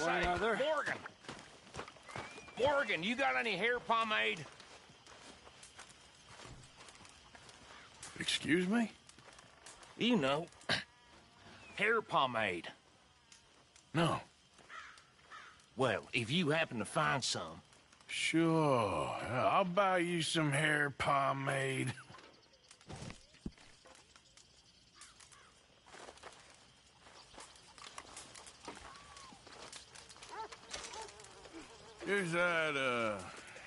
Say, Morgan! Morgan, you got any hair pomade? Excuse me? You know, hair pomade. No. Well, if you happen to find some... Sure. I'll buy you some hair pomade. Here's that,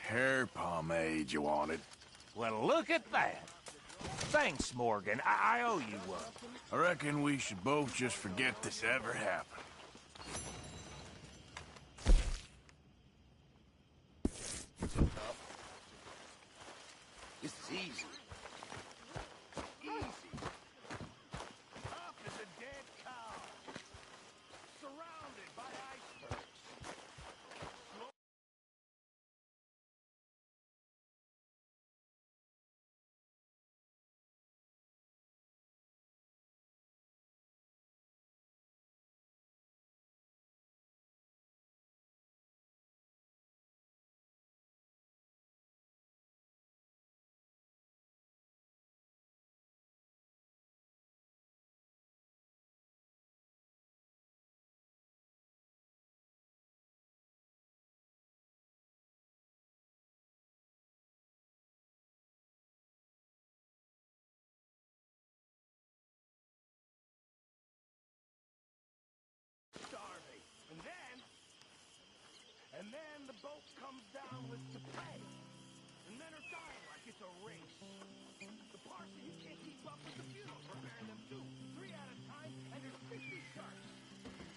hair pomade you wanted. Well, look at that. Thanks, Morgan. I owe you one. I reckon we should both just forget this ever happened. This is easy. Easy. Up is a dead cow. Surrounded by icebergs. And then the boat comes down with the prey. And men are dying like it's a race. The parson, he can't keep up with the funerals. We're burying them too. 3 at a time, and there's 50 sharks.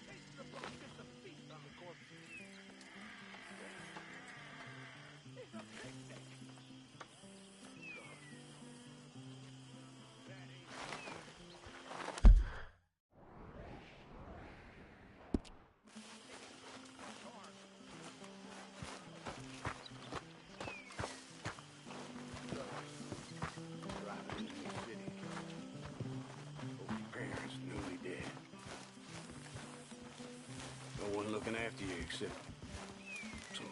Takes the boat just a feast on the corpses. It's a picnic. That ain't... Looking after you except some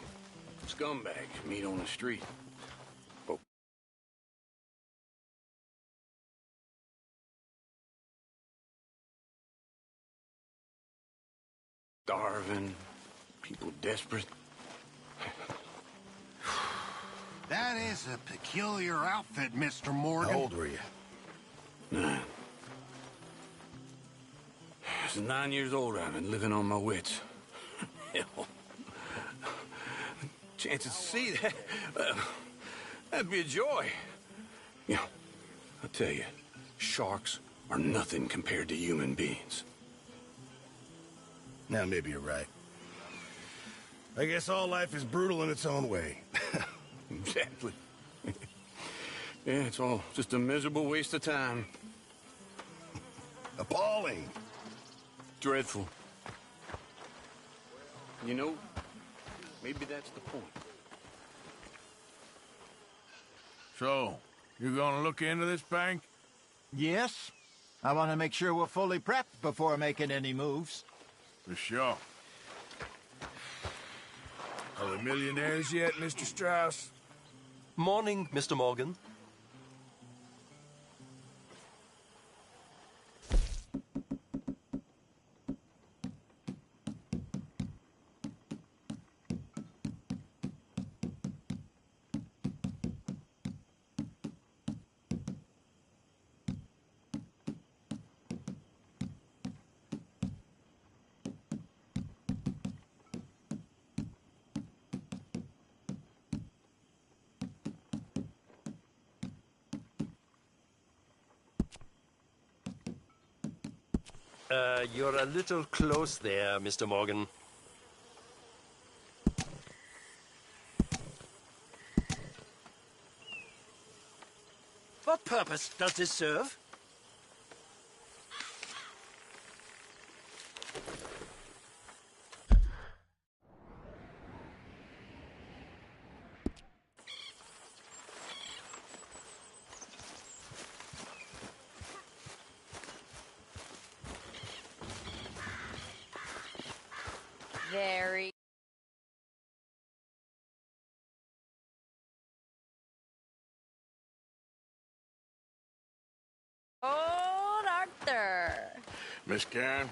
scumbags meet on the street. Oh. Starving, people desperate. That is a peculiar outfit, Mr. Morgan. How old were you? 9. I was 9 years old. I've been living on my wits. Hell. Chance to see that, that'd be a joy. You know, I'll tell you, sharks are nothing compared to human beings. Now, maybe you're right. I guess all life is brutal in its own way. Exactly. Yeah, it's all just a miserable waste of time. Appalling. Dreadful. You know, maybe that's the point. So, you gonna look into this bank? Yes. I want to make sure we're fully prepped before making any moves. For sure. Are we millionaires yet, Mr. Strauss? Morning, Mr. Morgan. You're a little close there, Mr. Morgan. What purpose does this serve? There Miss Karen,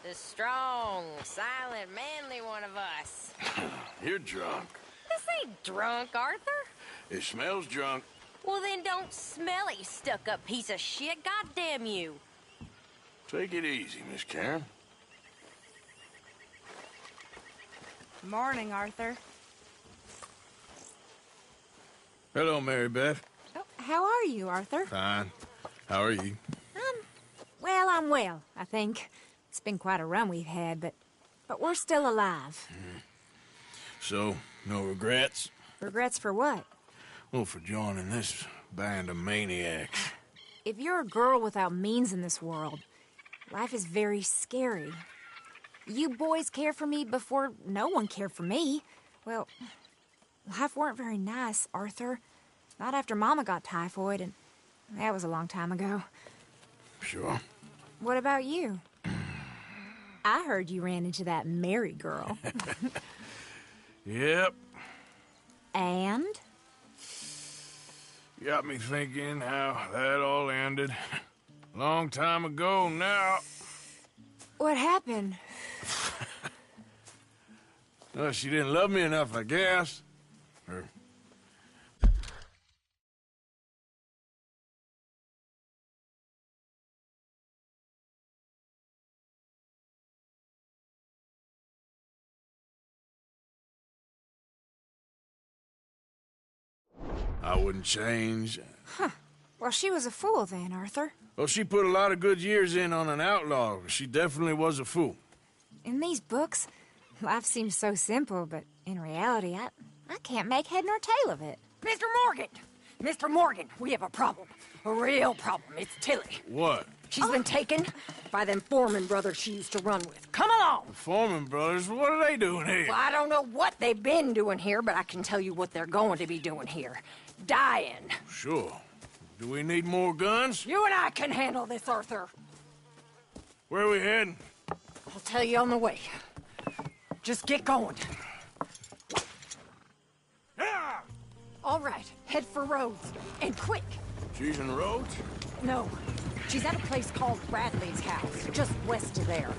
The strong, silent, manly one of us. you're drunk. This ain't drunk, Arthur. It smells drunk. Well, then don't smell it, you stuck-up piece of shit. Goddamn you. Take it easy, Miss Karen. Morning, Arthur. Hello, Mary Beth. Oh, how are you, Arthur? Fine. How are you? Well, I'm well, I think. It's been quite a run we've had, but we're still alive. So, no regrets? Regrets for what? Well, for joining this band of maniacs. If you're a girl without means in this world, life is very scary. You boys cared for me before no one cared for me. Well, life weren't very nice, Arthur. Not after Mama got typhoid, and that was a long time ago. Sure. What about you? I heard you ran into that Mary girl. Yep. And? Got me thinking how that all ended. Long time ago now. What happened? Well, she didn't love me enough, I guess. Or... I wouldn't change. Huh. Well, she was a fool then, Arthur. Well, she put a lot of good years in on an outlaw. She definitely was a fool. In these books, life seems so simple, but in reality, I can't make head nor tail of it. Mr. Morgan! Mr. Morgan, we have a problem. A real problem. It's Tilly. What? She's been taken by them Foreman brothers she used to run with. Come along! The Foreman brothers? What are they doing here? Well, I don't know what they've been doing here, but I can tell you what they're going to be doing here. Dying. Sure. Do we need more guns? You and I can handle this, Arthur. Where are we heading? I'll tell you on the way. Just get going. Ah! All right, head for Rhodes. And quick. She's in Rhodes? No, she's at a place called Bradley's house, just west of there.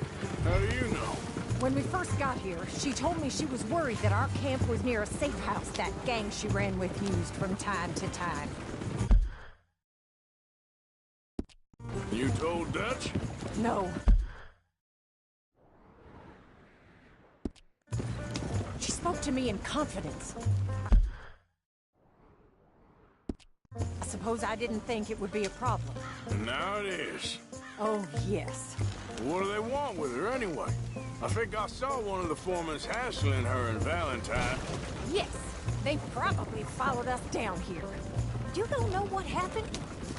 How do you know? When we first got here, she told me she was worried that our camp was near a safe house that gang she ran with used from time to time. You told Dutch? No. She spoke to me in confidence. I suppose I didn't think it would be a problem. And now it is. Oh, yes. What do they want with her anyway? I think I saw one of the foremans hassling her and Valentine. Yes, they probably followed us down here. You don't know what happened?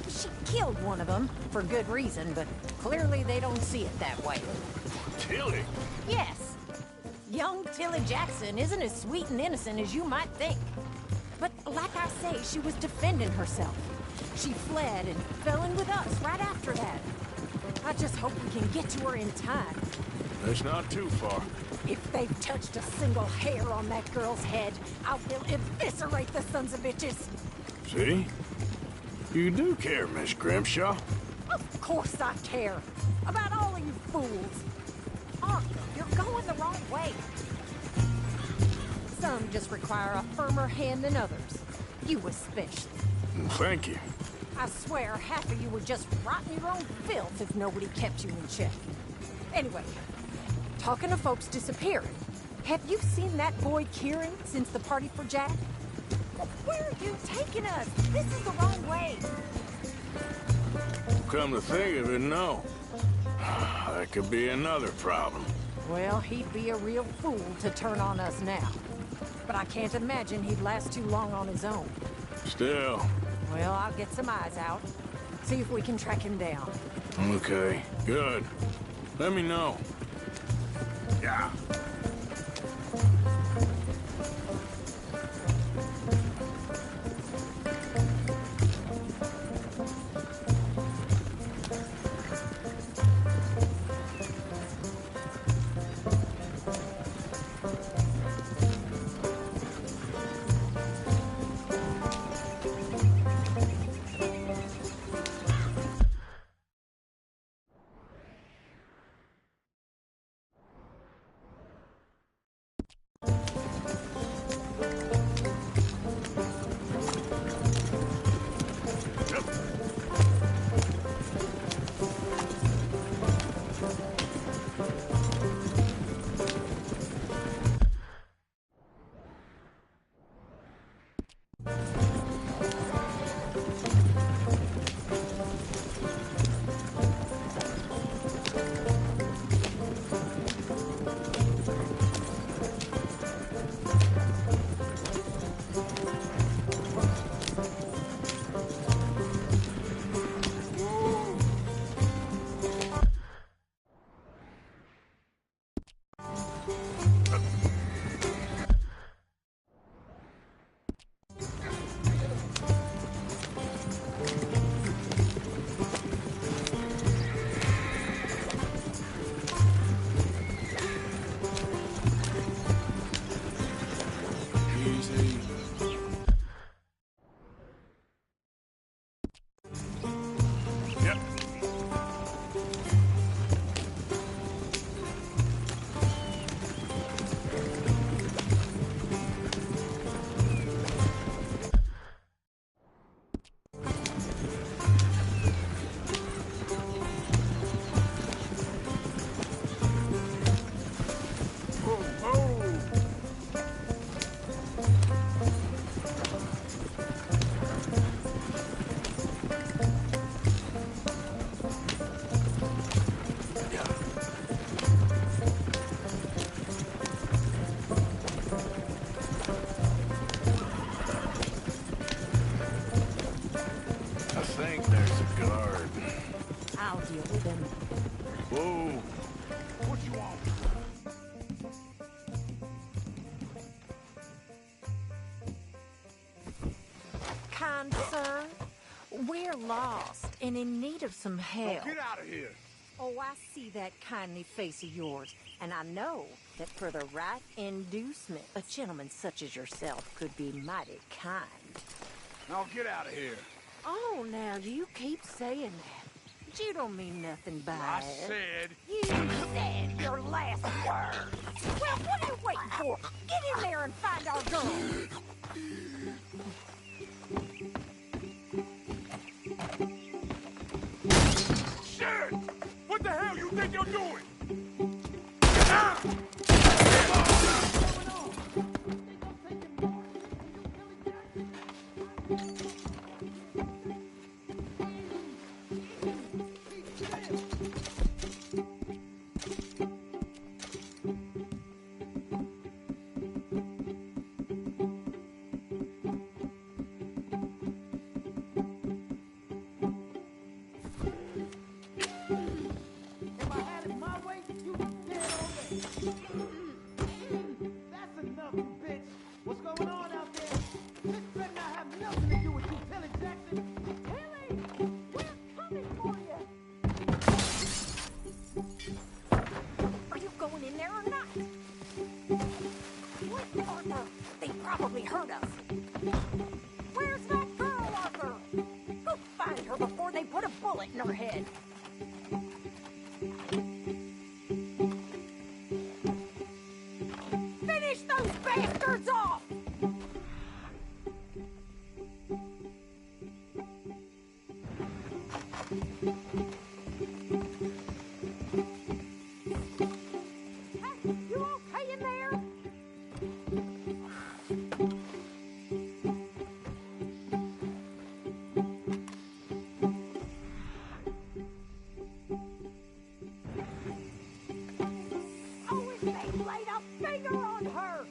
She killed one of them, for good reason, but clearly they don't see it that way. Tilly? Yes. Young Tilly Jackson isn't as sweet and innocent as you might think. But like I say, she was defending herself. She fled and fell in with us right after that. I just hope we can get to her in time. That's not too far. If they've touched a single hair on that girl's head, I will eviscerate the sons of bitches. See? You do care, Miss Grimshaw. Of course I care. About all of you fools. Arthur, you're going the wrong way. Some just require a firmer hand than others. You especially. Thank you. I swear half of you would just rot in your own filth if nobody kept you in check. Anyway, talking of folks disappearing, have you seen that boy Kieran since the party for Jack? Where are you taking us? This is the wrong way. Come to think of it, no. That could be another problem. Well, he'd be a real fool to turn on us now. But I can't imagine he'd last too long on his own. Still. Well, I'll get some eyes out. See if we can track him down. Okay, good. Let me know. Yeah. Whoa. What you want? Kind sir, we're lost and in need of some help. Get out of here. Oh, I see that kindly face of yours, and I know that for the right inducement, a gentleman such as yourself could be mighty kind. Now get out of here. Oh, now you keep saying that. But you don't mean nothing by I it. said... You said your last word. Well, what are you waiting for? Get in there and find our girl. Shit! What the hell you think you're doing? If I had it my way, you'd be dead already. That's enough, you bitch. What's going on out there? This better not have nothing to do with you, Tilly Jackson. Tilly! We're coming for you! Are you going in there or not? What, Arthur? They probably heard us. Where's that girl, Arthur? Go find her before they put a bullet in her head. Finish those bastards off! Hey, you okay in there? Oh, if they laid a finger on her!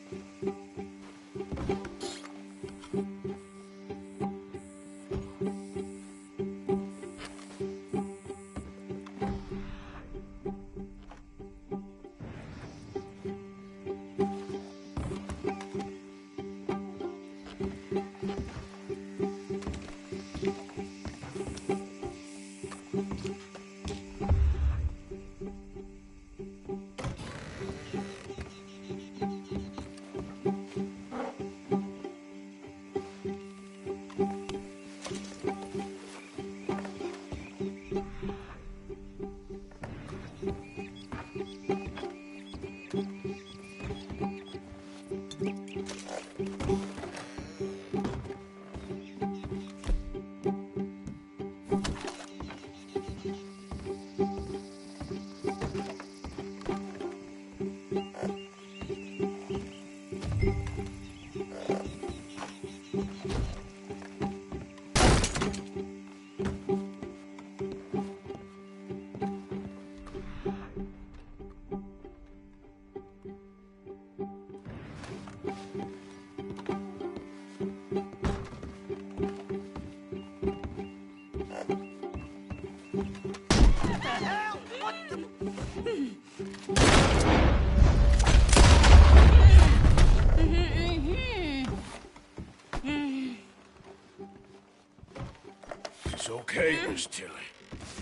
It's okay, Miss Tilly.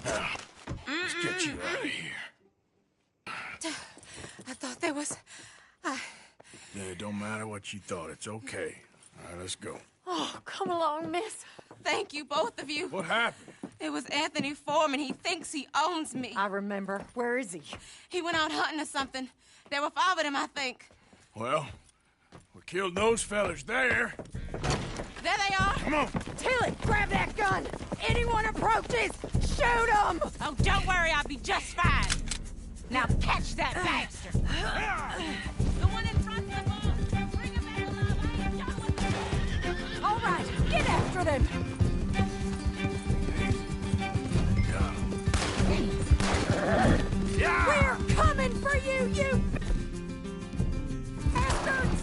Now, let's get you out of here. I thought there was... Yeah, it don't matter what you thought. It's okay. All right, let's go. Oh, come along, miss. Thank you, both of you. What happened? It was Anthony Foreman. He thinks he owns me. I remember. Where is he? He went out hunting or something. There were 5 of them, I think. Well, we killed those fellas there. There they are. Come on. Tilly, grab that gun! Anyone approaches, shoot them! Oh, don't worry. I'll be just fine. Now catch that bastard! The one in front of the ball. Bring him back alive. I ain't done with him. All right, get after them! We're coming for you, you bastards!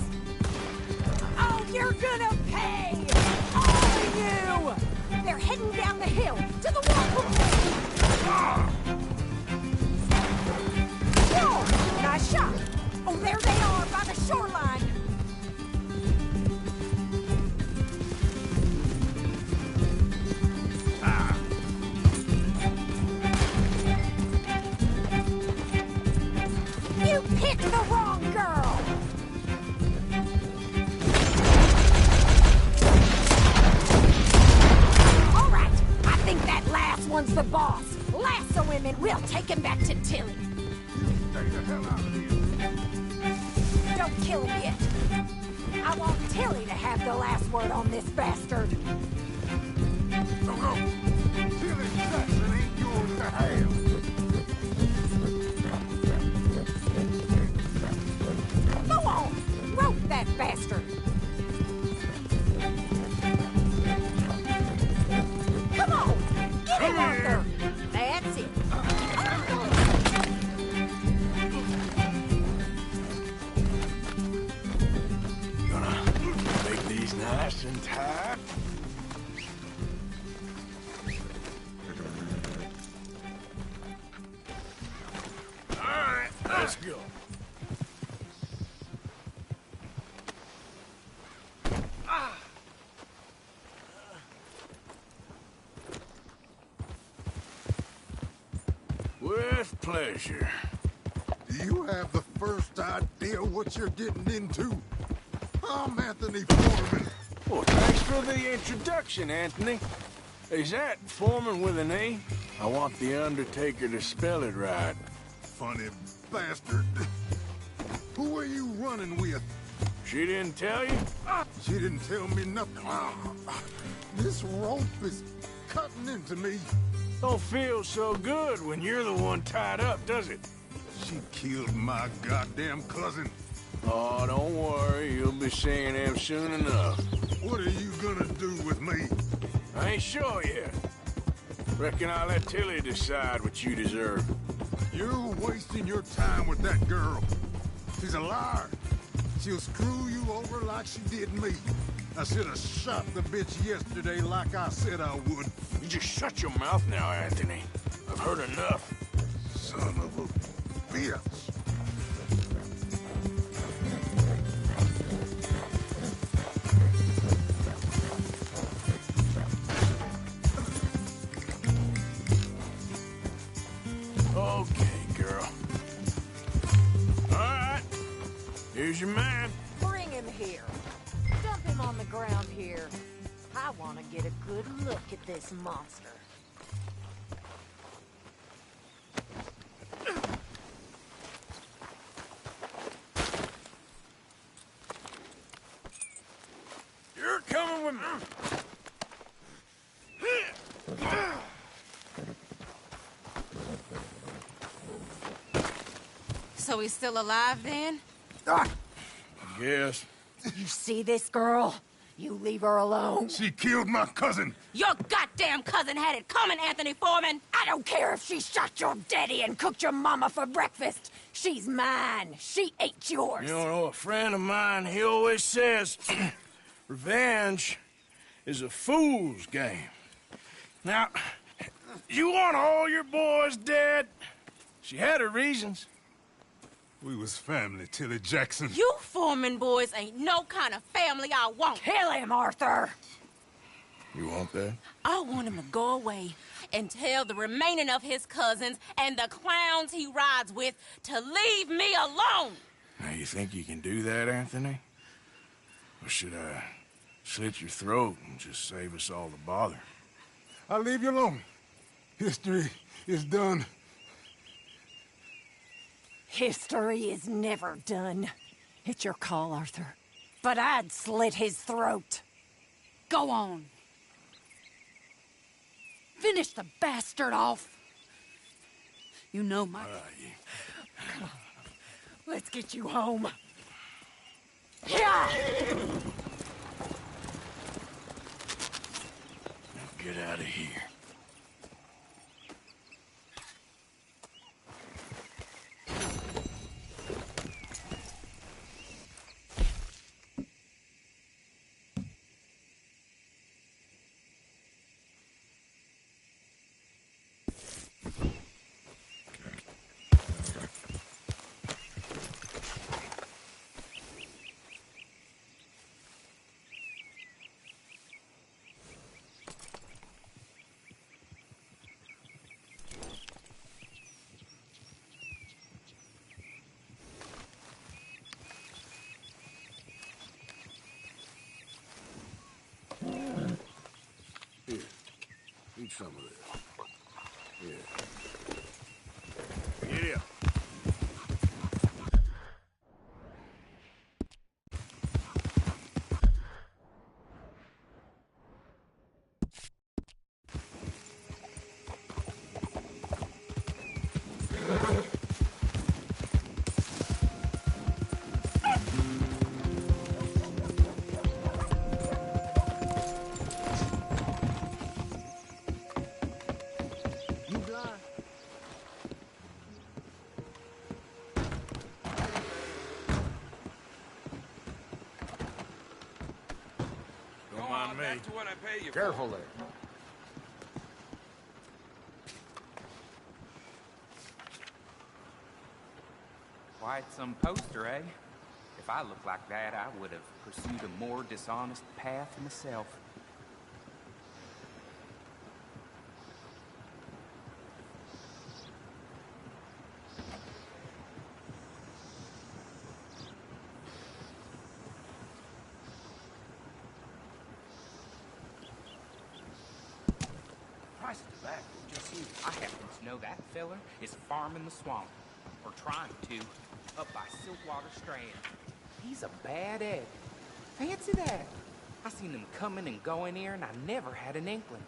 Oh, you're gonna pay! All of you! They're heading down the hill to the waterfall! I shot. Oh, there they are by the shoreline. You picked the wrong girl! All right, I think that last one's the boss. Lasso him and we'll take him back to Tilly. Stay the hell out of here. Don't kill him yet. I want Tilly to have the last word on this bastard. Go, go. Tilly Jackson ain't yours to have. Go on! Rope that bastard! Come on! Get him, Arthur! That's it. Gonna make these nice and tight. All right, let's go. With pleasure. Do you have the first idea what you're getting into? I'm Anthony Foreman. Well, thanks for the introduction, Anthony. Is that Foreman with an E? I want the Undertaker to spell it right. Funny bastard. Who are you running with? She didn't tell you? She didn't tell me nothing. This rope is cutting into me. Don't feel so good when you're the one tied up, does it? She killed my goddamn cousin. Oh, don't worry. You'll be seeing him soon enough. What are you gonna do with me? I ain't sure yet. Reckon I'll let Tilly decide what you deserve. You're wasting your time with that girl. She's a liar. She'll screw you over like she did me. I should have shot the bitch yesterday like I said I would. You just shut your mouth now, Anthony. I've heard enough. Son of a bitch. Okay, girl. All right. Here's your man. Bring him here. Dump him on the ground here. I want to get a good look at this monster. You're coming with me. So he's still alive then? Yes. You see this girl? You leave her alone. She killed my cousin. Your goddamn cousin had it coming, Anthony Foreman! I don't care if she shot your daddy and cooked your mama for breakfast. She's mine. She ain't yours. You know, a friend of mine, he always says, revenge is a fool's game. Now, you want all your boys dead? She had her reasons. We was family, Tilly Jackson. You Foreman boys ain't no kind of family I want. Kill him, Arthur. You want that? I want him to go away and tell the remaining of his cousins and the clowns he rides with to leave me alone. Now, you think you can do that, Anthony? Or should I slit your throat and just save us all the bother? I'll leave you alone. History is done. History is never done. It's your call, Arthur. But I'd slit his throat. Go on. Finish the bastard off. You know my... Come on. Let's get you home. Yeah! Now get out of here. Eat some of this. Yeah. Giddy up. Back to what I pay you Careful for. there. Quite some poster, eh? If I looked like that, I would have pursued a more dishonest path myself. Price of tobacco, just you. I happen to know that feller is farming the swamp, or trying to, up by Siltwater Strand. He's a bad egg. Fancy that. I seen him coming and going here, and I never had an inkling.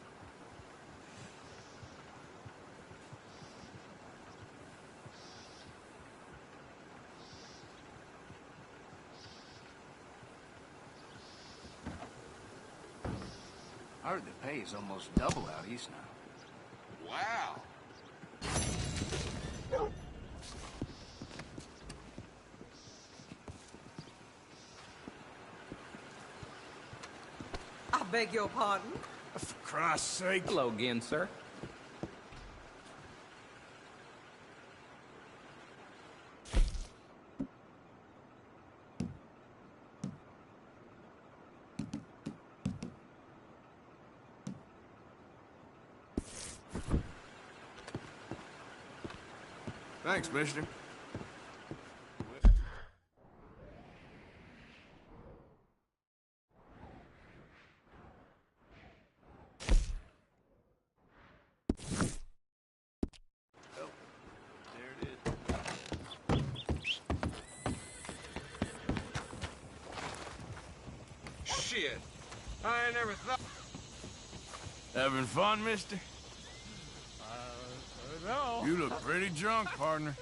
I heard the pay is almost double out east now. Wow. I beg your pardon? For Christ's sake. Hello again, sir. Thanks, mister. Shit. I ain't never thought... Having fun, mister? No. You look pretty drunk, partner.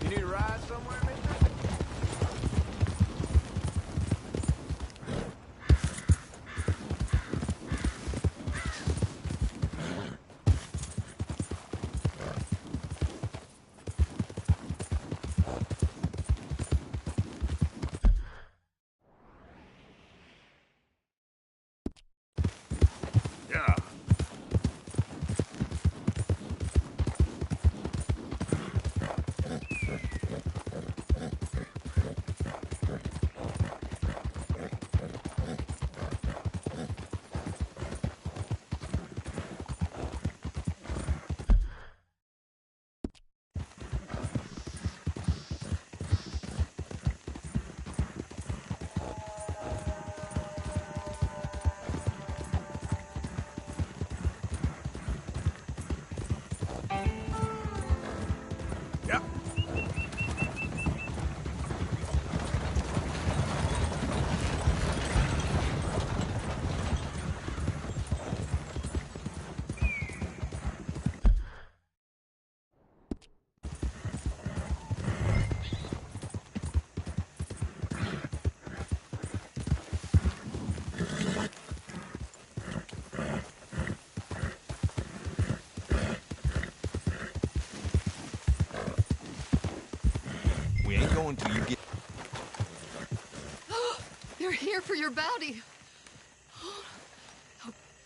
You need a ride somewhere, mister? Yeah. Yeah. We ain't going till you get... They're here for your bounty. Oh,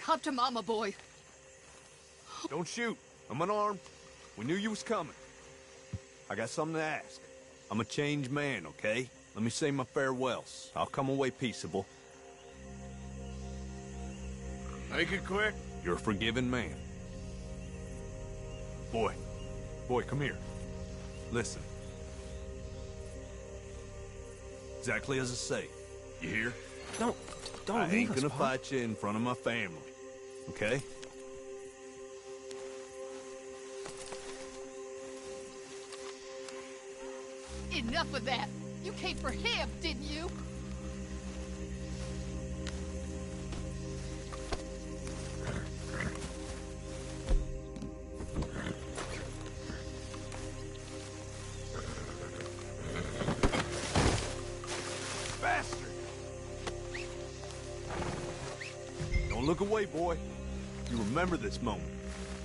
come to Mama, boy. Don't shoot. I'm unarmed. We knew you was coming. I got something to ask. I'm a changed man, okay? Let me say my farewells. I'll come away peaceable. Make it quick. You're a forgiving man. Boy, come here. Listen, Exactly as I say. You hear? Don't I leave ain't us, gonna Pop. fight you in front of my family. Okay? Enough of that! You came for him, didn't you? Bastard! Don't look away, boy. You remember this moment.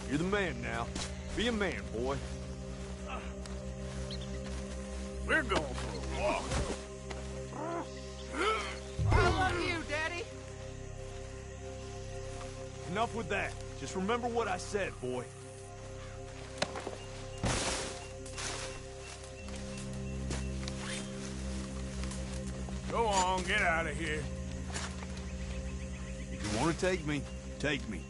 You're the man now. Be a man, boy. We're going for a walk. I love you, Daddy. Enough with that. Just remember what I said, boy. Go on, get out of here. If you want to take me, take me.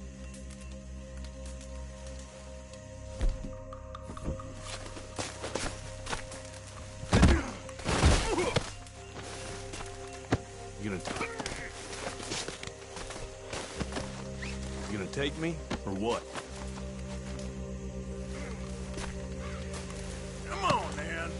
You gonna take me, or what? Come on, man.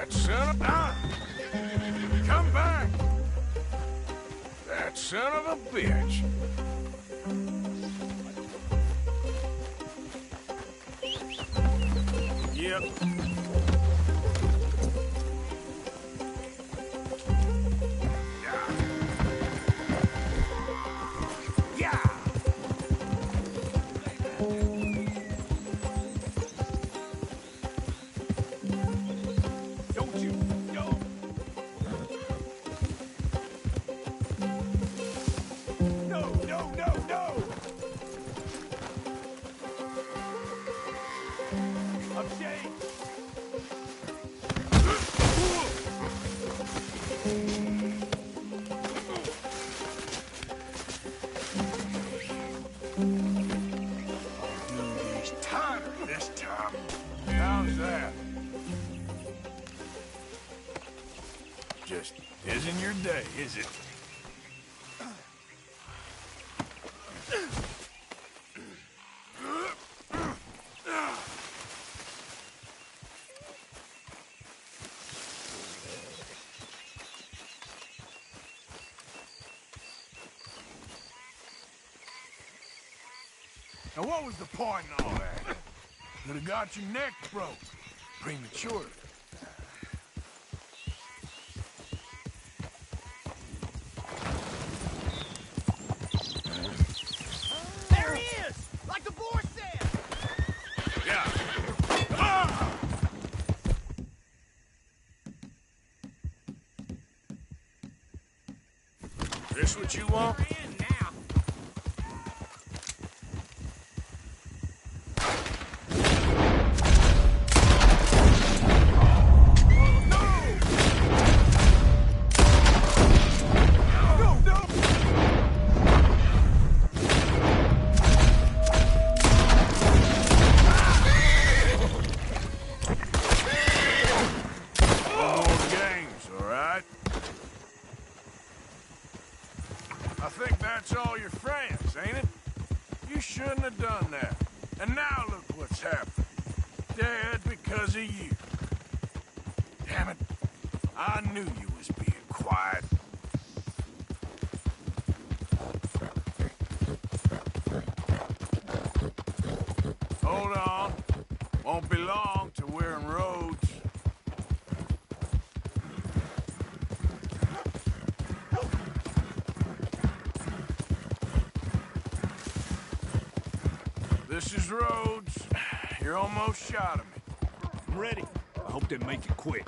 Son of come back! That son of a bitch! Yep. Yeah. Don't you go! No, no, no, no! I'm changed! He's tighter this time. How's that? Just isn't your day, is it? Now what was the point in all that? Could have got your neck broke. Prematurely. There he is! Like the boy said! Yeah. Ah! This what you want? We're in now. No, no! No more games, all right? I think that's all your friends, ain't it? You shouldn't have done that. And now look what's happened. Dead because of you. Damn it. I knew you was being quiet. Hold on. This is Rhodes. You're almost shot of me. I'm ready. I hope they make it quick.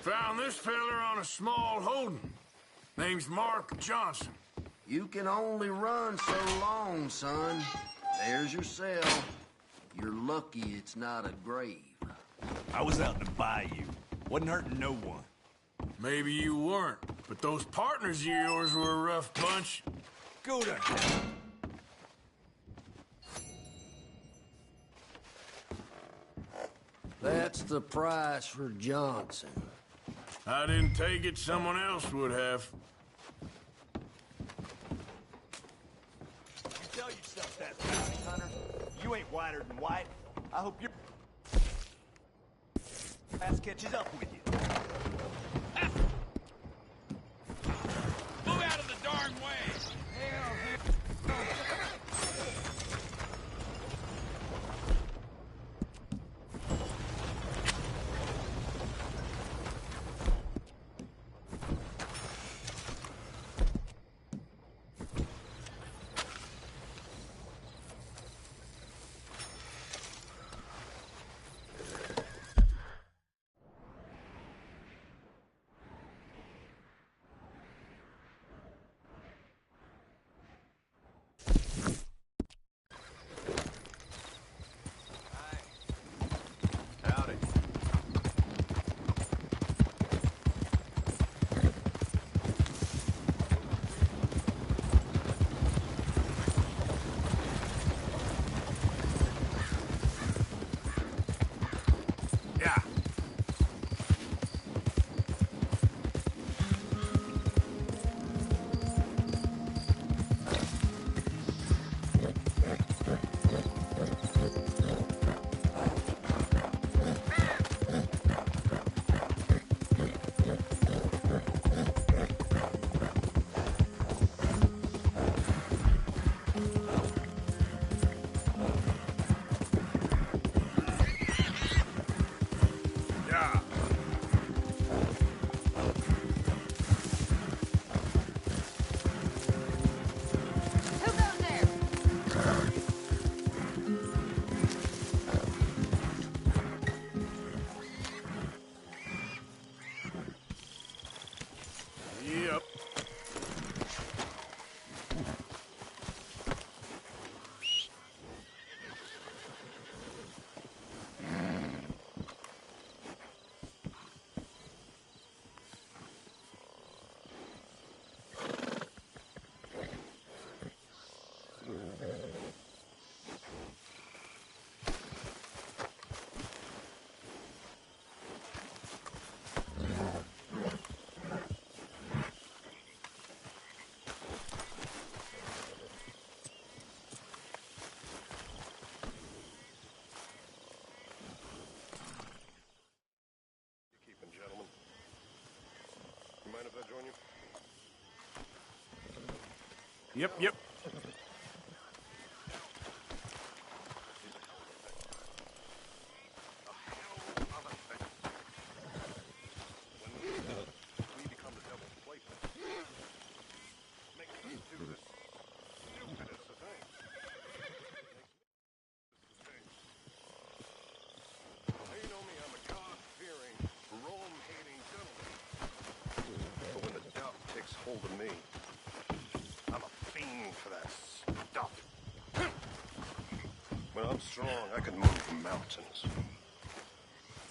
Found this feller on a small holding. Name's Mark Johnson. You can only run so long, son. There's your cell. You're lucky it's not a grave. I was out in the bayou. Wasn't hurting no one. Maybe you weren't, but those partners of yours were a rough bunch. Go to hell. That's the price for Johnson. I didn't take it, someone else would have. You tell yourself that, bounty hunter. You ain't whiter than white. I hope your ass catches up with you. Move out of the darn way! Yep. Hold of me. I'm a fiend for that stuff. When I'm strong, I can move mountains.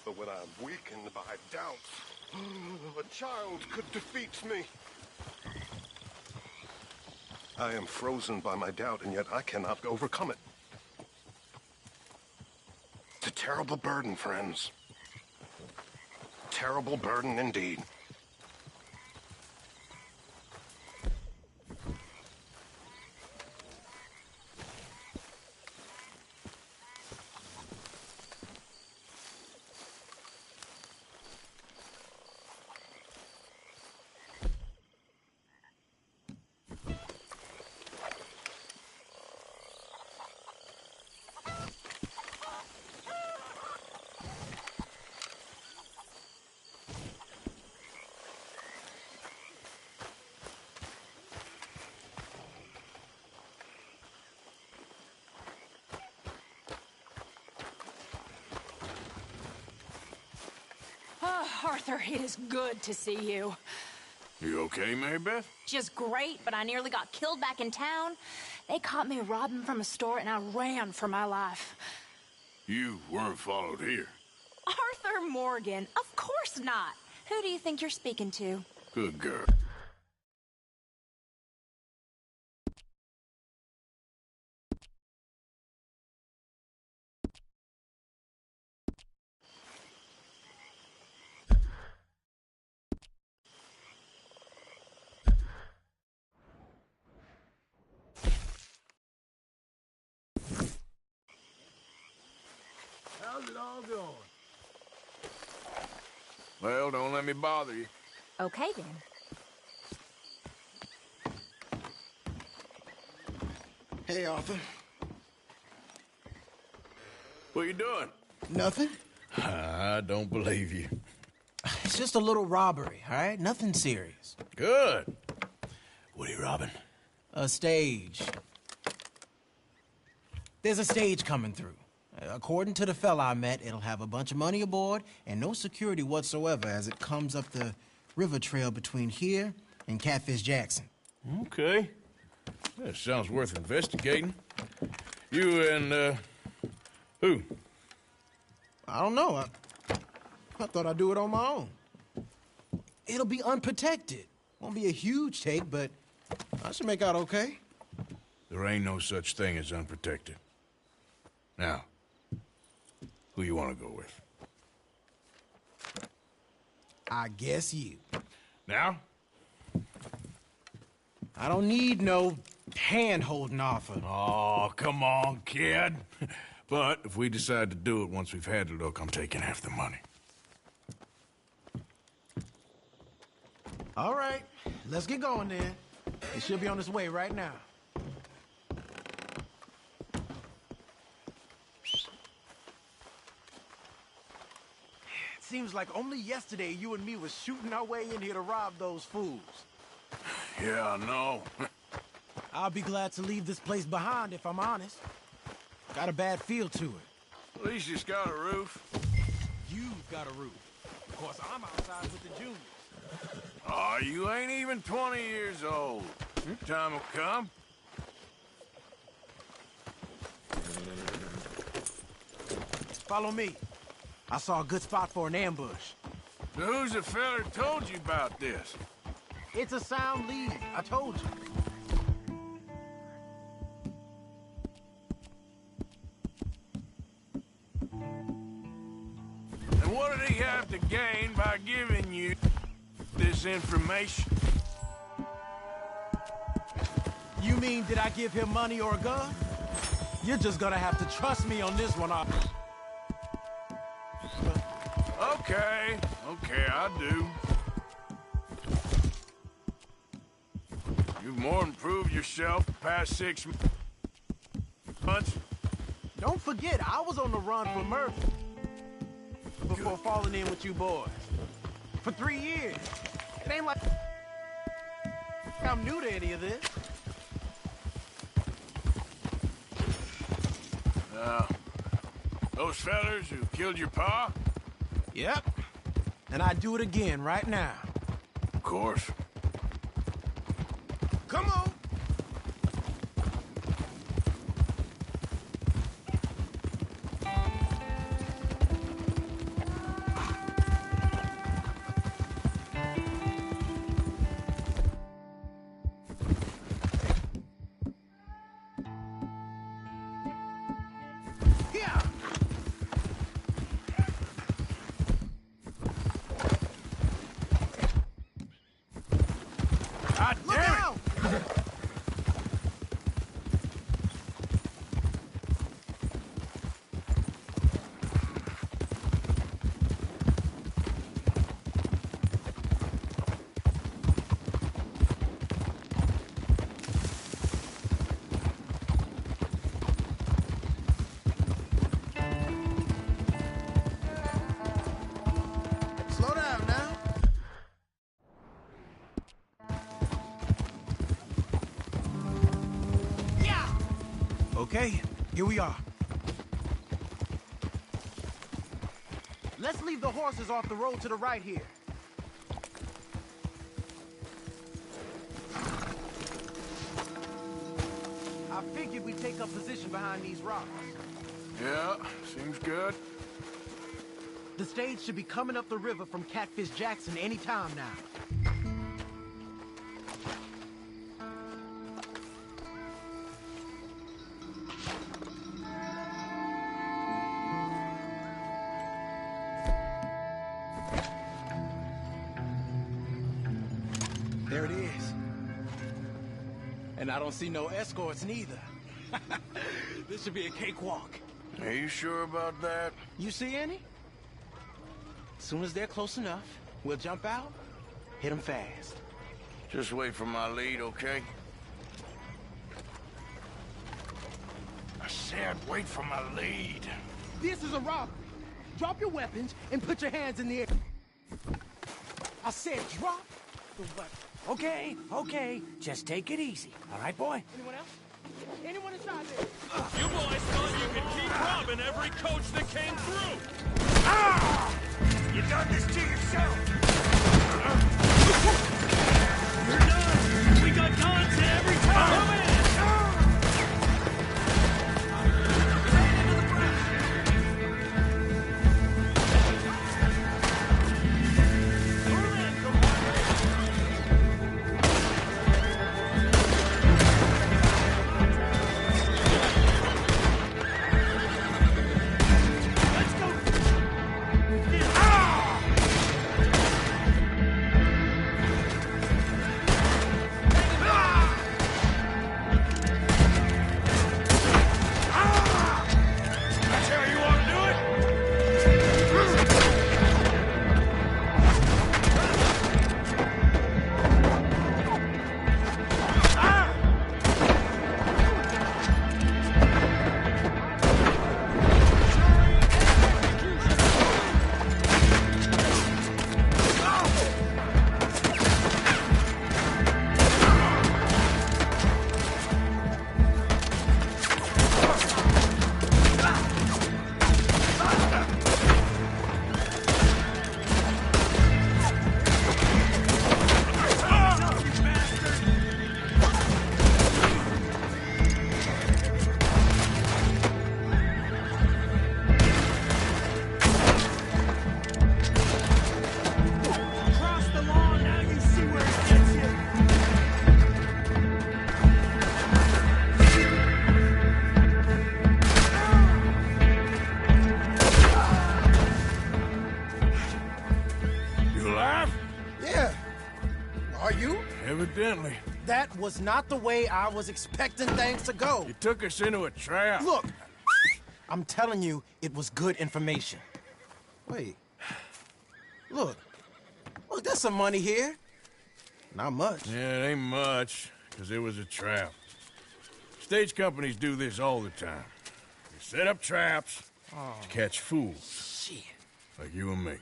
But when I'm weakened by doubts, a child could defeat me. I am frozen by my doubt, and yet I cannot overcome it. It's a terrible burden, friends. Terrible burden indeed. Arthur, it is good to see you. You okay, Mary Beth? Just great, but I nearly got killed back in town. They caught me robbing from a store, and I ran for my life. You weren't followed here. Arthur Morgan? Of course not. Who do you think you're speaking to? Good girl. How's it all going? Well, don't let me bother you. Okay, then. Hey, Arthur. What you doing? Nothing. I don't believe you. It's just a little robbery, all right? Nothing serious. Good. What are you robbing? A stage. There's a stage coming through. According to the fella I met, it'll have a bunch of money aboard and no security whatsoever as it comes up the river trail between here and Catfish Jackson. Okay. That sounds worth investigating. You and, who? I don't know. I thought I'd do it on my own. It'll be unprotected. Won't be a huge take, but I should make out okay. There ain't no such thing as unprotected. Now, who you want to go with? I guess you. Now? I don't need no hand-holding offer. Oh, come on, kid. But if we decide to do it once we've had a look, I'm taking half the money. All right, let's get going then. It should be on its way right now. Seems like only yesterday you and me was shooting our way in here to rob those fools. Yeah, I know. I'll be glad to leave this place behind, if I'm honest. Got a bad feel to it. At least it's got a roof. You've got a roof. Of course, I'm outside with the juniors. Oh, you ain't even 20 years old. Your time will come. Follow me. I saw a good spot for an ambush. So who's the feller who told you about this? It's a sound lead, I told you. And what did he have to gain by giving you this information? You mean, did I give him money or a gun? You're just gonna have to trust me on this one, Arthur. Okay, I do. You've more than proved yourself the past 6 months. Don't forget, I was on the run for murder before falling in with you boys. For 3 years. It ain't like I'm new to any of this. Those fellers who killed your pa? Yep. And I'd do it again right now. Of course. Come on. God damn it! Slow down now. Okay, here we are. Let's leave the horses off the road to the right here. I figured we'd take up position behind these rocks. Yeah, seems good. The stage should be coming up the river from Catfish Jackson any time now. There it is. And I don't see no escorts neither. This should be a cakewalk. Are you sure about that? You see any? As soon as they're close enough, we'll jump out, hit them fast. Just wait for my lead, okay? I said wait for my lead. This is a robbery. Drop your weapons and put your hands in the air. I said drop the weapon. Okay. Just take it easy. All right, boy? Anyone else? Anyone inside there? You boys thought you could keep robbing every coach that came through! You done this to yourself! You're done! We got guns every time! Come in! Evidently. That was not the way I was expecting things to go. You took us into a trap. Look, I'm telling you, it was good information. Wait. Look, there's some money here. Not much. Yeah, it ain't much, because it was a trap. Stage companies do this all the time. They set up traps to catch fools. Shit. Like you and me.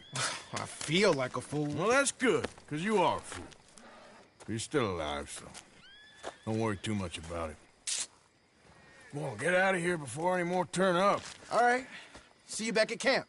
I feel like a fool. Well, that's good, because you are a fool. You're still alive, so don't worry too much about it. Come on, get out of here before any more turn up. All right. See you back at camp.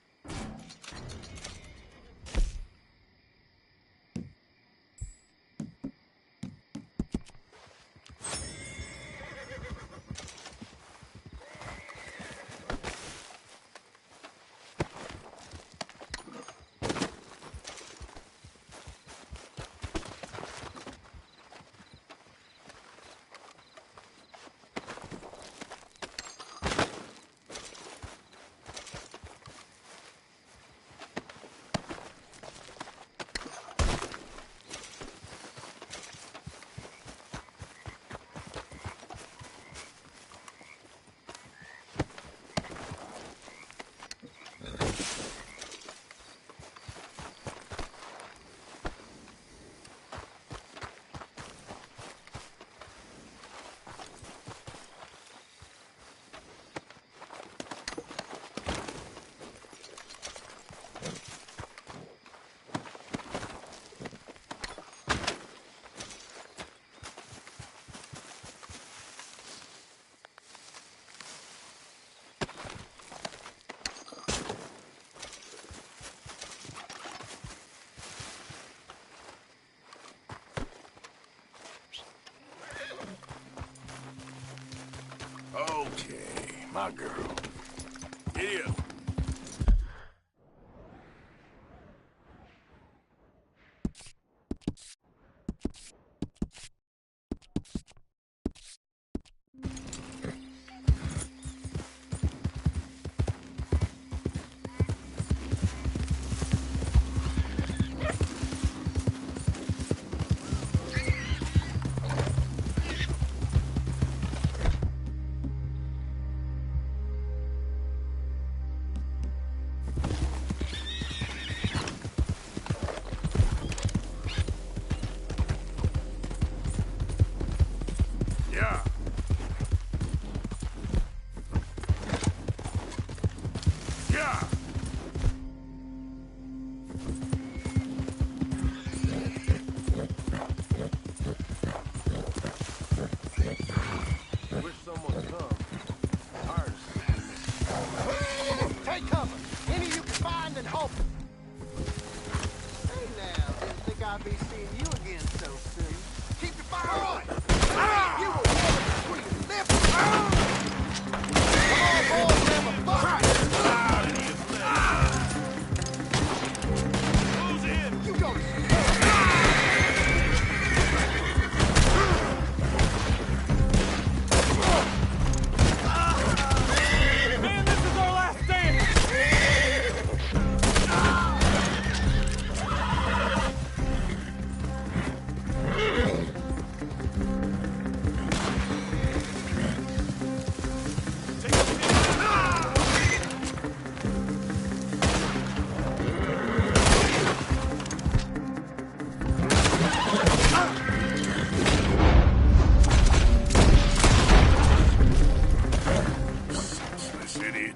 my girl. Giddy up. Yeah. Yeah. Wish someone would come. Tired of seeing this. Take cover. Any you can find and hope. Hey now, didn't think I'd be seeing you again so soon. Keep your fire on. You were one between the lips. Come on, boys, have a fight. Who's in? You go to Man, this is our last stand! Senseless idiot.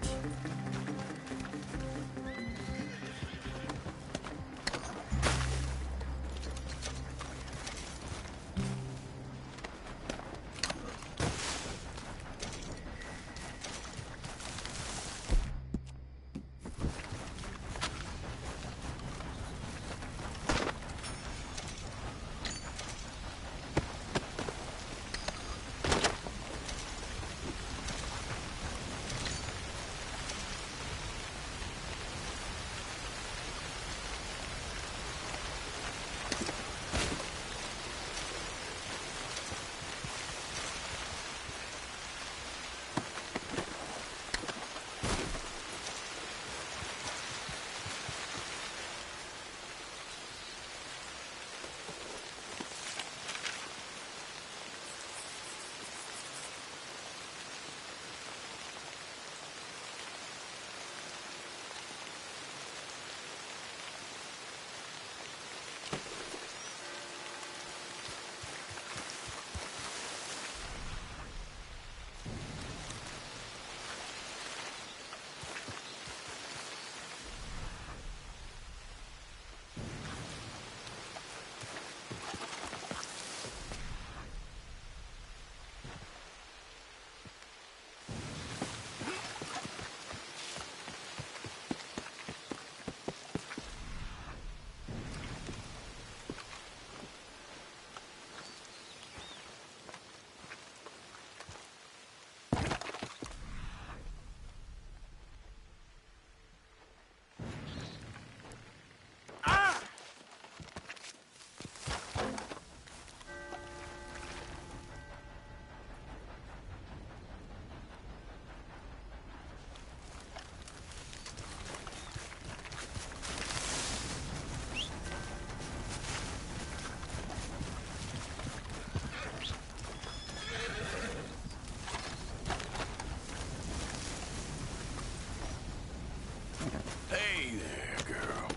Hey there, girl.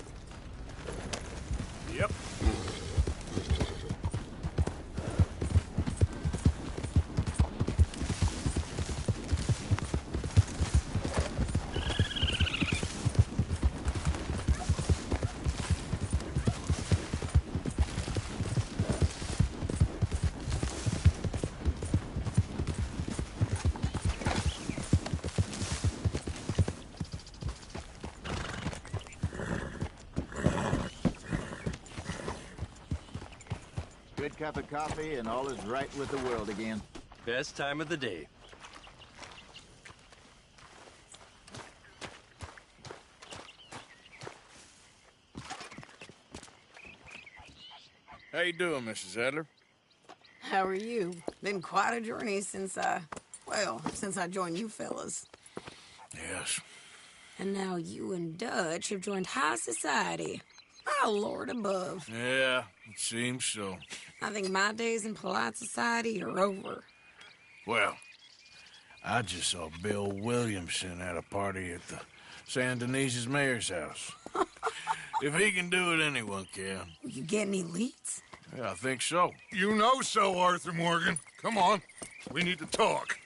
Yep. Good cup of coffee and all is right with the world again. Best time of the day. How you doing, Mrs. Adler? How are you? Been quite a journey since I joined you fellas. Yes. And now you and Dutch have joined high society. Oh, Lord above. Yeah, it seems so. I think my days in polite society are over. Well, I just saw Bill Williamson at a party at the San Denise's mayor's house. If he can do it, anyone can. You get any leads? Yeah, I think so. You know so, Arthur Morgan. Come on. We need to talk.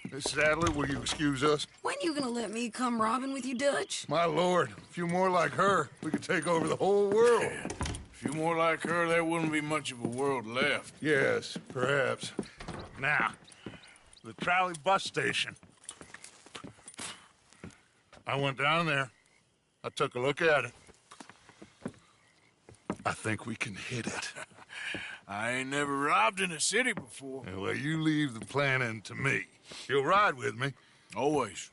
Mrs. Adler, will you excuse us? When you gonna let me come robbing with you, Dutch? My lord, a few more like her, we could take over the whole world. Yeah. A few more like her, there wouldn't be much of a world left. Yes, perhaps. Now, the trolley bus station. I went down there. I took a look at it. I think we can hit it. I ain't never robbed in a city before. Well, you leave the planning to me. You'll ride with me? Always.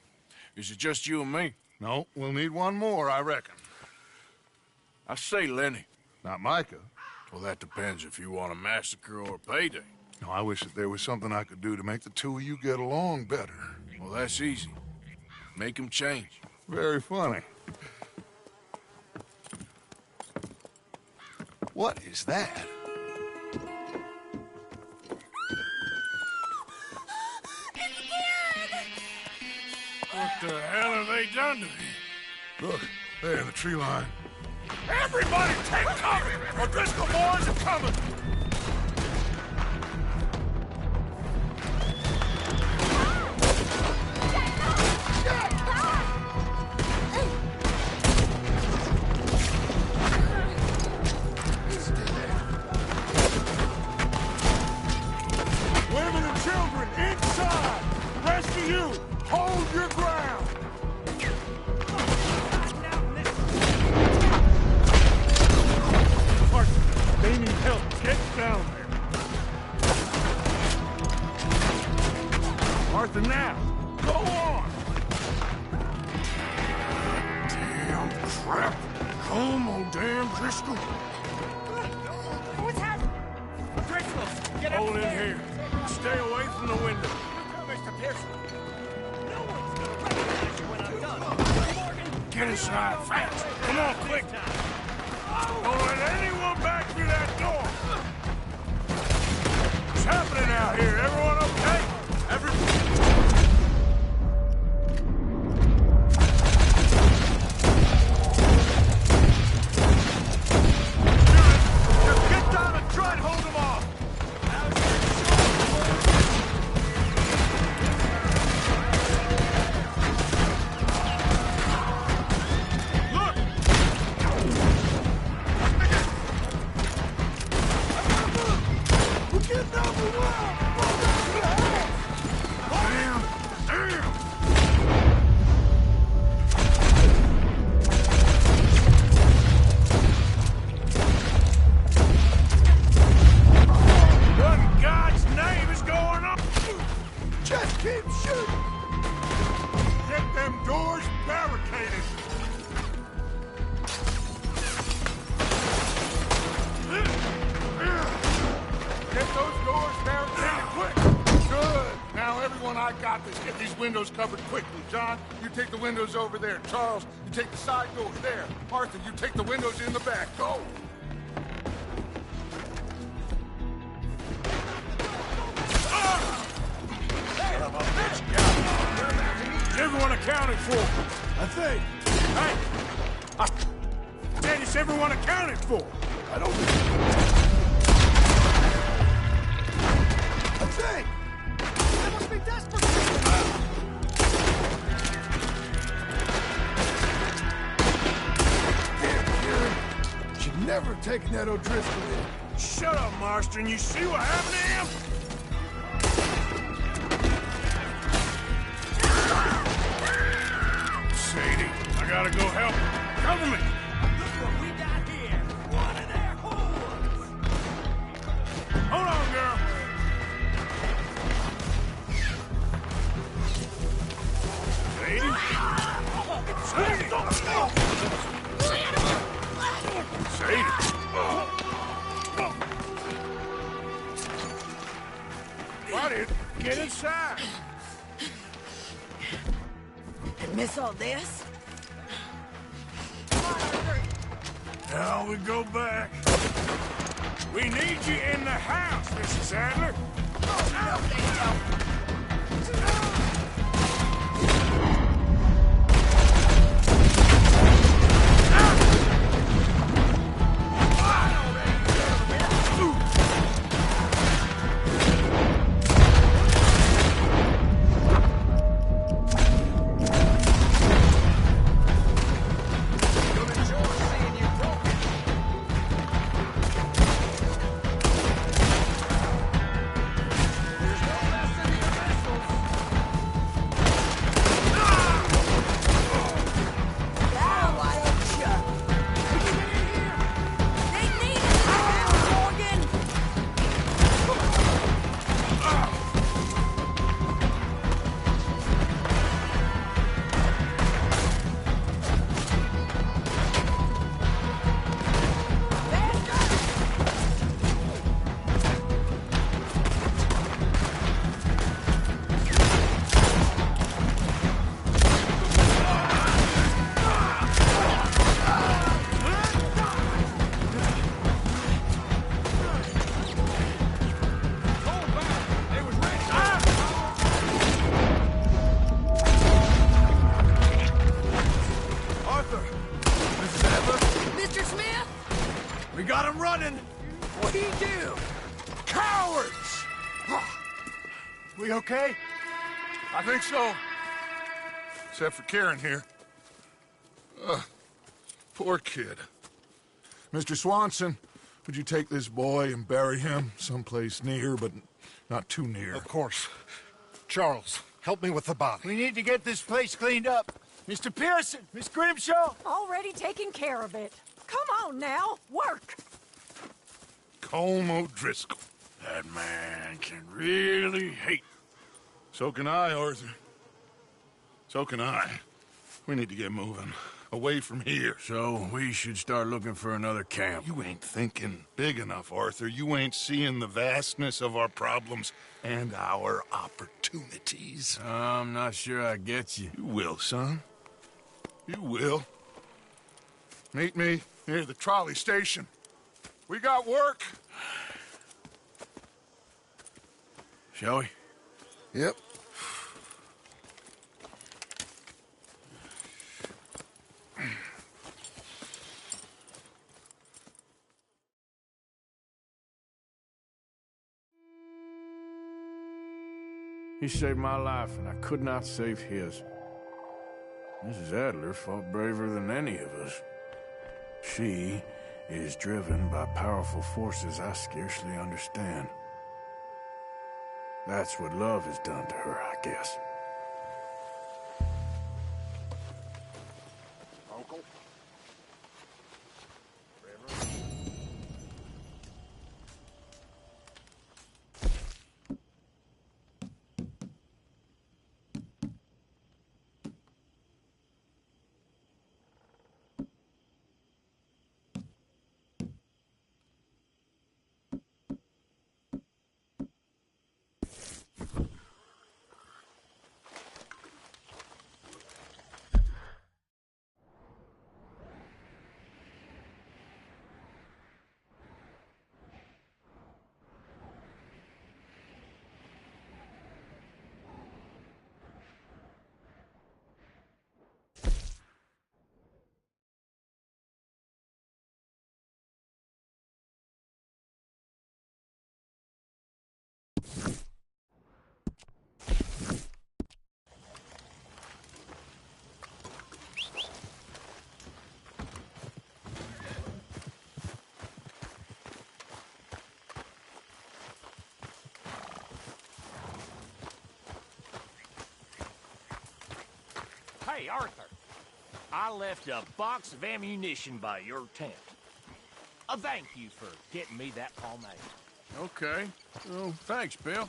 Is it just you and me? No, we'll need one more, I reckon. I say Lenny. Not Micah. Well, that depends if you want a massacre or a payday. No, I wish that there was something I could do to make the two of you get along better. Well, that's easy. Make them change. Very funny. What is that? What the hell have they done to me? Look, there in the tree line. Everybody take cover! O'Driscoll boys are coming! Women and children inside! Rest of you, hold your ground! They need help. Get down there. Arthur, now. Go on. Damn crap. Come on, damn Driscoll. What's happening? Driscoll, get up Hold in there. here. Stay away from the window. Mr. Pearson. No one's gonna recognize you when I'm done. Morgan. Get inside, fast. Come on, quick. Don't let anyone back through that door. What's happening out here? Everyone okay? Just get down and try and hold them off. What in God's name is going on? Just keep shooting. Get them doors barricaded. Get those doors barricaded quick. Good. Now, everyone, I got this. Get these windows covered quickly. John, you take the windows over there. Charles, you take the side doors there. Arthur, you take the windows in the back. Go. Is everyone accounted for? I think. Hey! I said, is everyone accounted for? I don't think. I think. They must be desperate. Damn, Kieran. Should never have taken that O'Driscoll in. Shut up, Marston. You see what happened to him? Sadie, I gotta go help. Cover me. Look what we got here. One of their whores. Hold on, girl. Sadie? Sadie? Sadie? Get inside. And miss all this? Now we go back. We need you in the house, Mrs. Adler. Oh, no, they don't. We got him running. What'd he do? Cowards! We okay? I think so. Except for Karen here. Poor kid. Mr. Swanson, would you take this boy and bury him someplace near, but not too near? Of course. Charles, help me with the body. We need to get this place cleaned up. Mr. Pearson, Miss Grimshaw. Already taking care of it. Come on now, work. Colm O'Driscoll. That man can really hate. So can I, Arthur. So can I. We need to get moving. Away from here. So we should start looking for another camp. You ain't thinking big enough, Arthur. You ain't seeing the vastness of our problems and our opportunities. I'm not sure I get you. You will, son. You will. Meet me near the trolley station. We got work. Shall we? Yep. He saved my life, and I could not save his. Mrs. Adler fought braver than any of us. She is driven by powerful forces I scarcely understand. That's what love has done to her, I guess. Uncle? Hey, Arthur. I left a box of ammunition by your tent. A thank you for getting me that pomade. Okay. Well, thanks, Bill.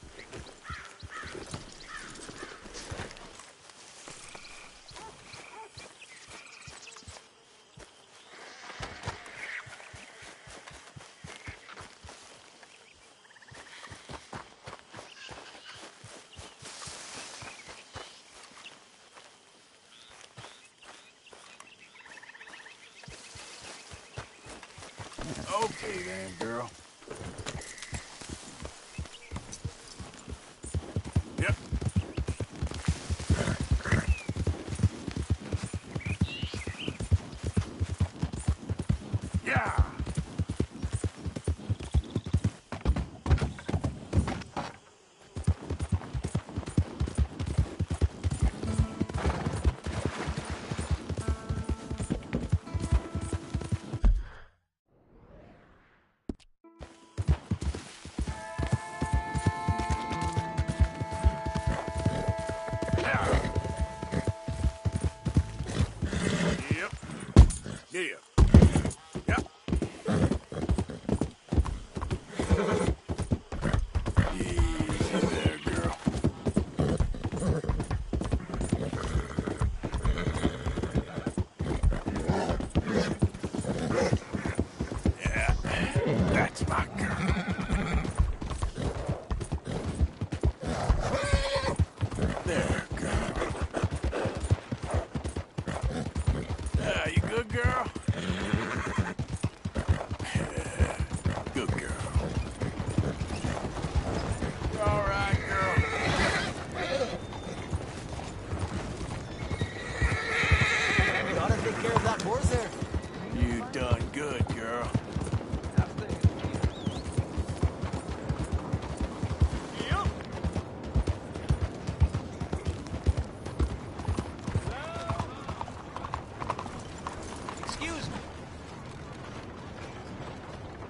Okay then, girl. Yep. Yeah. Yeah. Yep. Easy there, girl. Yeah, that's my girl. There, girl. You good, girl? Good girl. You all right, girl? Gotta take care of that horse there. You done good, girl. Excuse me.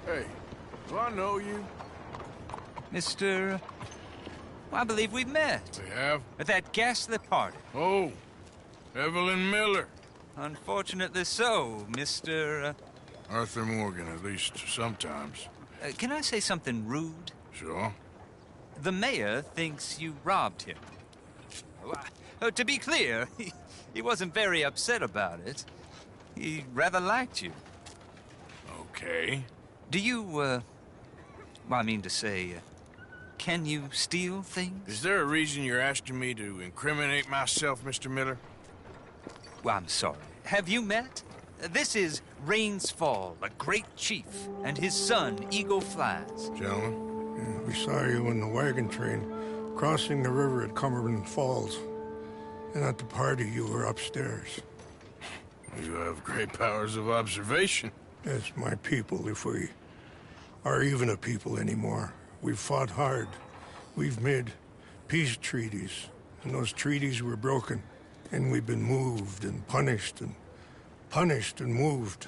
Hey, do I know you? Mr. I believe we've met. We have? At that ghastly party. Oh, Evelyn Miller. Unfortunately so, Mr. Arthur Morgan, at least sometimes. Can I say something rude? Sure. The mayor thinks you robbed him. To be clear, he wasn't very upset about it. He rather liked you. Okay. Do you, well, I mean to say, can you steal things? Is there a reason you're asking me to incriminate myself, Mr. Miller? Well, I'm sorry. Have you met? This is Rains Fall, a great chief, and his son, Eagle Flies. Gentlemen, we saw you in the wagon train crossing the river at Cumberland Falls. And at the party, you were upstairs. You have great powers of observation. It's my people, if we are even a people anymore. We've fought hard. We've made peace treaties, and those treaties were broken. And we've been moved and punished and moved.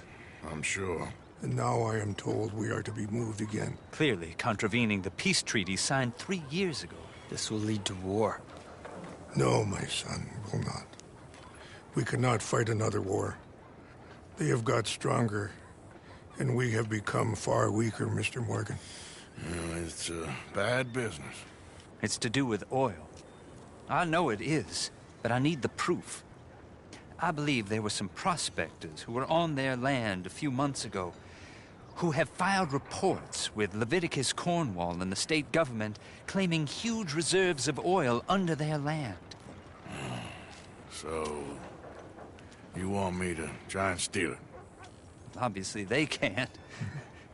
I'm sure. And now I am told we are to be moved again. Clearly contravening the peace treaty signed 3 years ago. This will lead to war. No, my son, will not. We cannot fight another war. They have got stronger, and we have become far weaker, Mr. Morgan. It's bad business. It's to do with oil. I know it is, but I need the proof. I believe there were some prospectors who were on their land a few months ago who have filed reports with Leviticus Cornwall and the state government claiming huge reserves of oil under their land. So, you want me to try and steal it? Obviously they can't.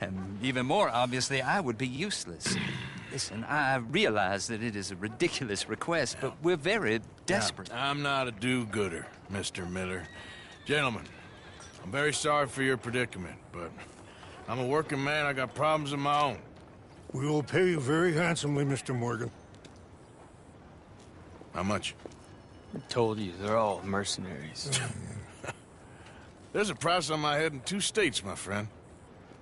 And even more obviously, I would be useless. Listen, I realize that it is a ridiculous request, but we're very desperate. Now, I'm not a do-gooder, Mr. Miller. Gentlemen, I'm very sorry for your predicament, but I'm a working man. I got problems of my own. We will pay you very handsomely, Mr. Morgan. How much? I told you, they're all mercenaries. There's a price on my head in 2 states, my friend.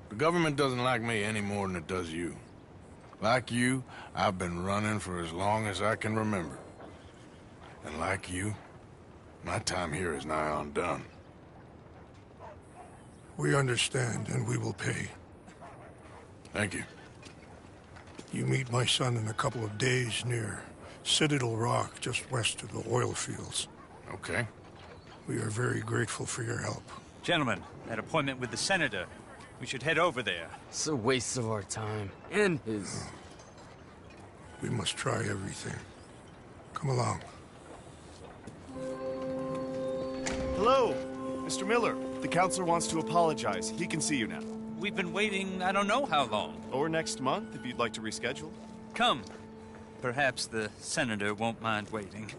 The government doesn't like me any more than it does you. Like you, I've been running for as long as I can remember. And like you, my time here is nigh on done. We understand, and we will pay. Thank you. You meet my son in a couple of days near Citadel Rock, just west of the oil fields. Okay. We are very grateful for your help. Gentlemen, that appointment with the senator. We should head over there. It's a waste of our time. And his. We must try everything. Come along. Hello, Mr. Miller. The counselor wants to apologize. He can see you now. We've been waiting I don't know how long. Or next month, if you'd like to reschedule. Come. Perhaps the senator won't mind waiting.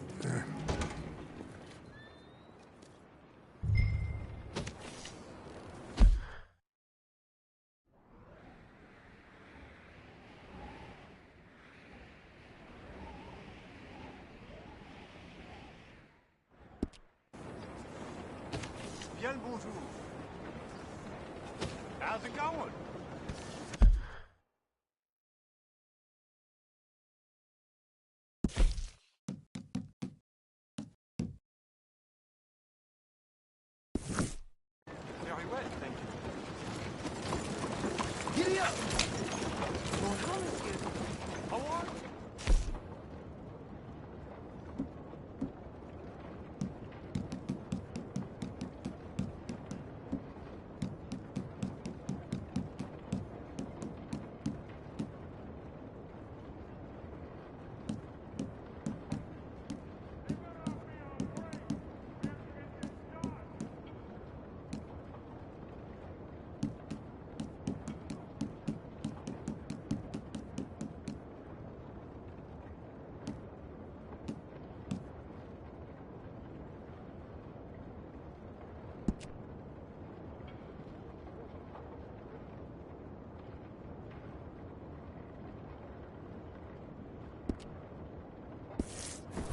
Bien bonjour. How's it going? Very well, thank you. Giddy up! Bonjour, monsieur. How are you?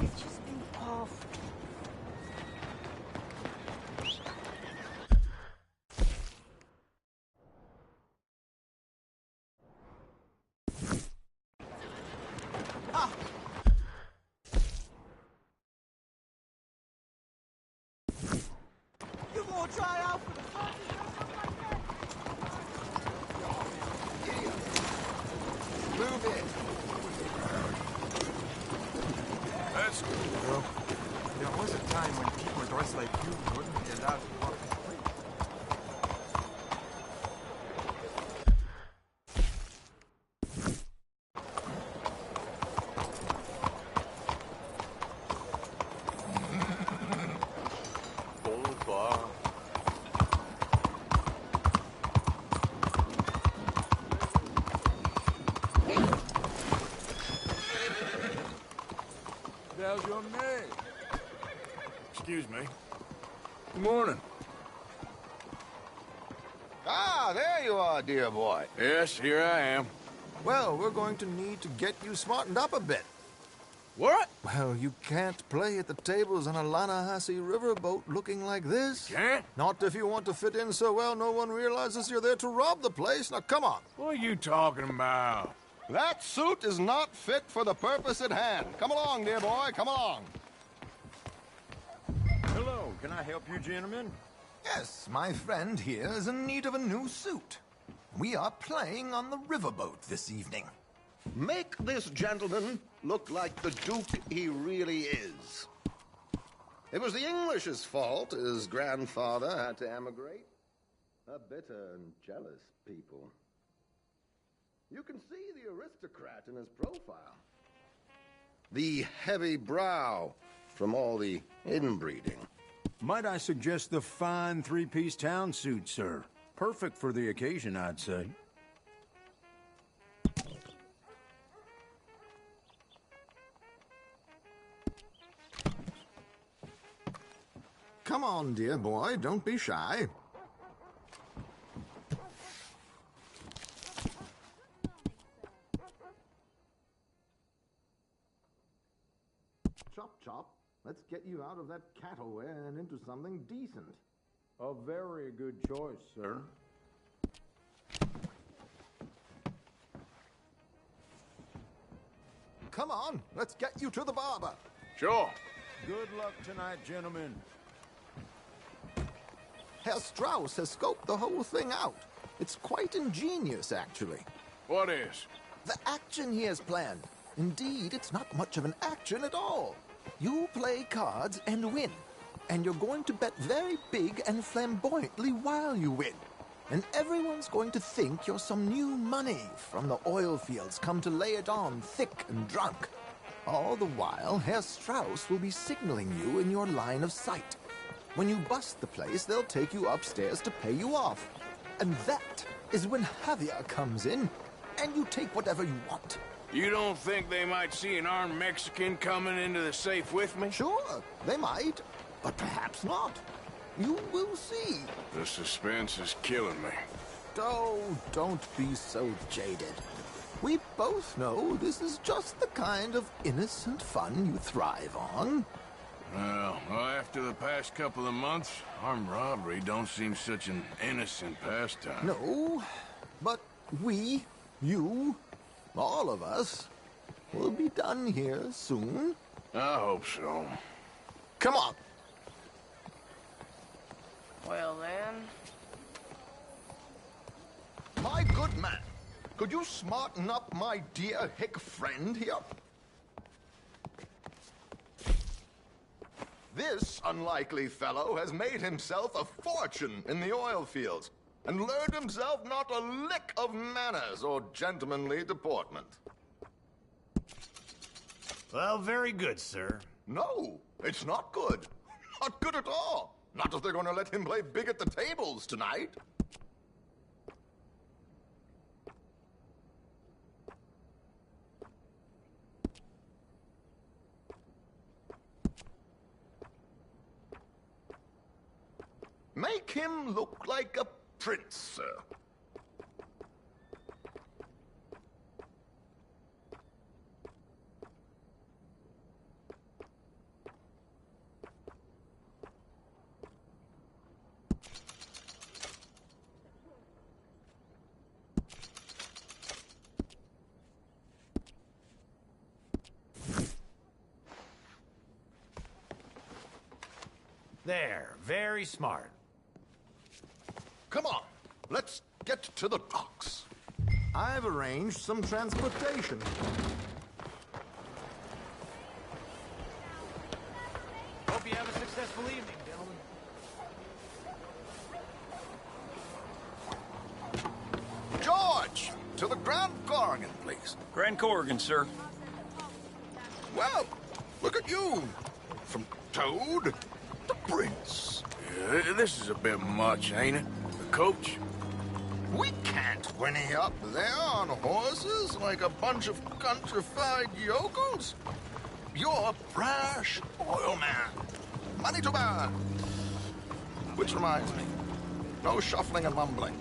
It's just been awful. You gonna try out for the Sunday or something like that? Move it. That's cool, bro. There was a time when people dressed like you wouldn't be allowed to walk the street. Bonsoir. There's your name. Excuse me. Good morning. Ah, there you are, dear boy. Yes, here I am. Well, we're going to need to get you smartened up a bit. What? Well, you can't play at the tables on a Lannahechee riverboat looking like this. Can't? Not if you want to fit in so well no one realizes you're there to rob the place. Now, come on. What are you talking about? That suit is not fit for the purpose at hand. Come along, dear boy, come along. Hello, can I help you, gentlemen? Yes, my friend here is in need of a new suit. We are playing on the riverboat this evening. Make this gentleman look like the Duke he really is. It was the English's fault his grandfather had to emigrate. A bitter and jealous people. You can see the aristocrat in his profile. The heavy brow from all the inbreeding. Might I suggest the fine three-piece town suit, sir? Perfect for the occasion, I'd say. Come on, dear boy, don't be shy. Chop, chop. Let's get you out of that cattle wear and into something decent. A very good choice, sir. Come on, let's get you to the barber. Sure. Good luck tonight, gentlemen. Herr Strauss has scoped the whole thing out. It's quite ingenious, actually. What is? The action he has planned. Indeed, it's not much of an action at all. You play cards and win. And you're going to bet very big and flamboyantly while you win. And everyone's going to think you're some new money from the oil fields come to lay it on thick and drunk. All the while, Herr Strauss will be signaling you in your line of sight. When you bust the place, they'll take you upstairs to pay you off. And that is when Javier comes in, and you take whatever you want. You don't think they might see an armed Mexican coming into the safe with me? Sure, they might, but perhaps not. You will see. The suspense is killing me. Oh, don't be so jaded. We both know this is just the kind of innocent fun you thrive on. Well, after the past couple of months, armed robbery don't seem such an innocent pastime. No, but we, you, all of us, will be done here soon. I hope so. Come on. Well, then... My good man, could you smarten up my dear hick friend here? This unlikely fellow has made himself a fortune in the oil fields and learned himself not a lick of manners or gentlemanly deportment. Well, very good, sir. No, it's not good. Not good at all. Not if they're going to let him play big at the tables tonight. Make him look like a prince, sir. There, very smart. Come on, let's get to the docks. I've arranged some transportation. Hope you have a successful evening, gentlemen. George, to the Grand Corrigan, please. Grand Corrigan, sir. Well, look at you. From Toad to Prince. Yeah, this is a bit much, ain't it? Coach? We can't whinny up there on horses like a bunch of countrified yokels. You're a brash oil man. Money to burn. Which reminds me, no shuffling and mumbling.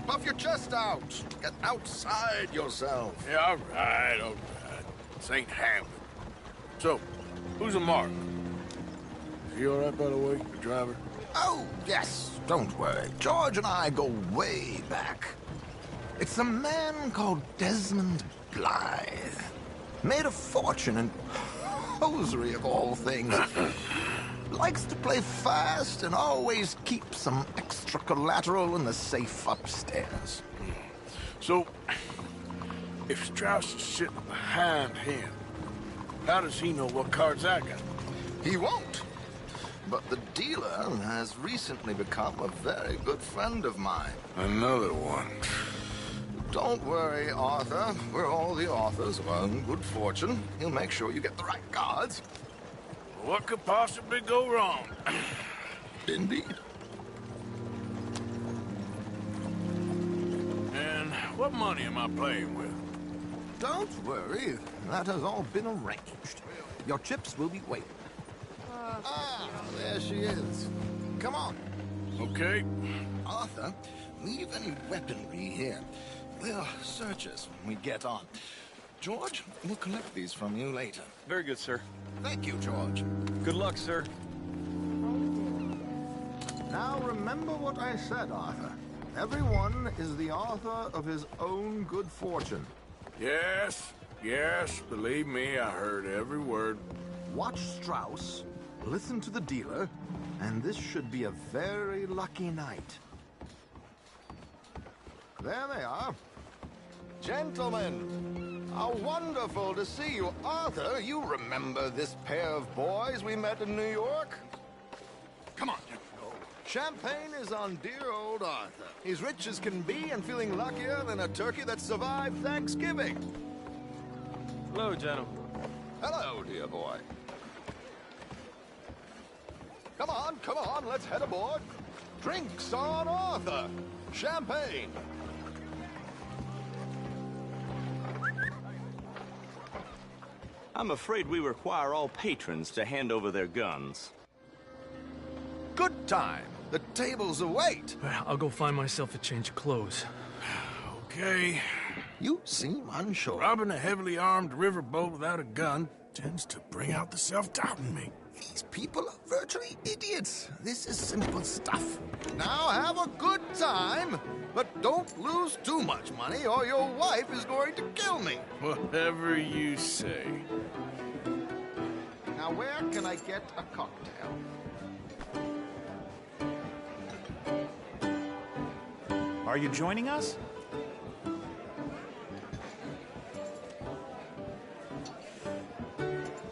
Puff your chest out. Get outside yourself. Yeah, all right. This ain't Hamlet. So, who's a mark? Is he all right, by the way, the driver? Oh, yes, don't worry. George and I go way back. It's a man called Desmond Blythe. Made a fortune in hosiery of all things. Likes to play fast and always keep some extra collateral in the safe upstairs. So, if Strauss is sitting behind him, how does he know what cards I got? He won't. But the dealer has recently become a very good friend of mine. Another one. Don't worry, Arthur. We're all the authors of our good fortune. He'll make sure you get the right cards. What could possibly go wrong? Indeed. And what money am I playing with? Don't worry. That has all been arranged. Your chips will be waiting. There she is. Come on. Okay. Arthur, leave any weaponry here. We'll search us when we get on. George, we'll collect these from you later. Very good, sir. Thank you, George. Good luck, sir. Now remember what I said, Arthur. Everyone is the author of his own good fortune. Yes, believe me, I heard every word. Watch Strauss, listen to the dealer, and this should be a very lucky night. There they are. Gentlemen, how wonderful to see you. Arthur, you remember this pair of boys we met in New York? Come on, champagne is on dear old Arthur. He's rich as can be and feeling luckier than a turkey that survived Thanksgiving. Hello, gentlemen. Hello, dear boy. Come on, let's head aboard. Drinks on Arthur. Champagne. I'm afraid we require all patrons to hand over their guns. Good time. The tables await. I'll go find myself a change of clothes. Okay. You seem unsure. Robbing a heavily armed riverboat without a gun tends to bring out the self-doubt in me. These people are virtually idiots. This is simple stuff. Now have a good time, but don't lose too much money or your wife is going to kill me. Whatever you say. Now where can I get a cocktail? Are you joining us?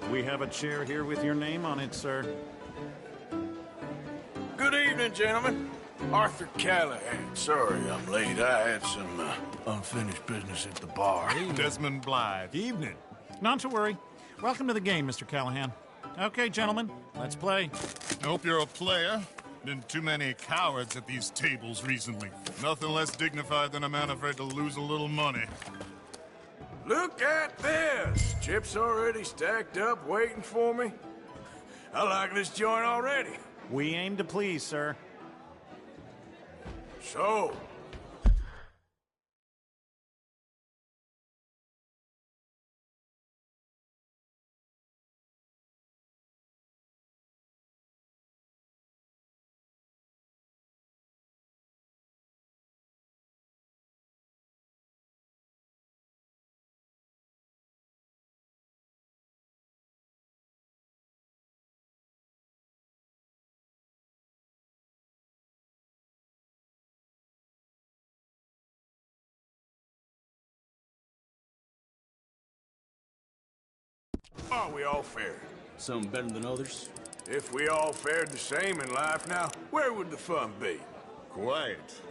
We have a chair here with your name on it, sir. Good evening, gentlemen. Arthur Callahan. Sorry I'm late. I had some unfinished business at the bar. Desmond Blythe. Evening. Not to worry. Welcome to the game, Mr. Callahan. Okay, gentlemen, let's play. Hope you're a player. Been too many cowards at these tables recently. Nothing less dignified than a man afraid to lose a little money. Look at this! Chips already stacked up, waiting for me. I like this joint already. We aim to please, sir. So, are we all fair? Some better than others. If we all fared the same in life now, where would the fun be? Quiet.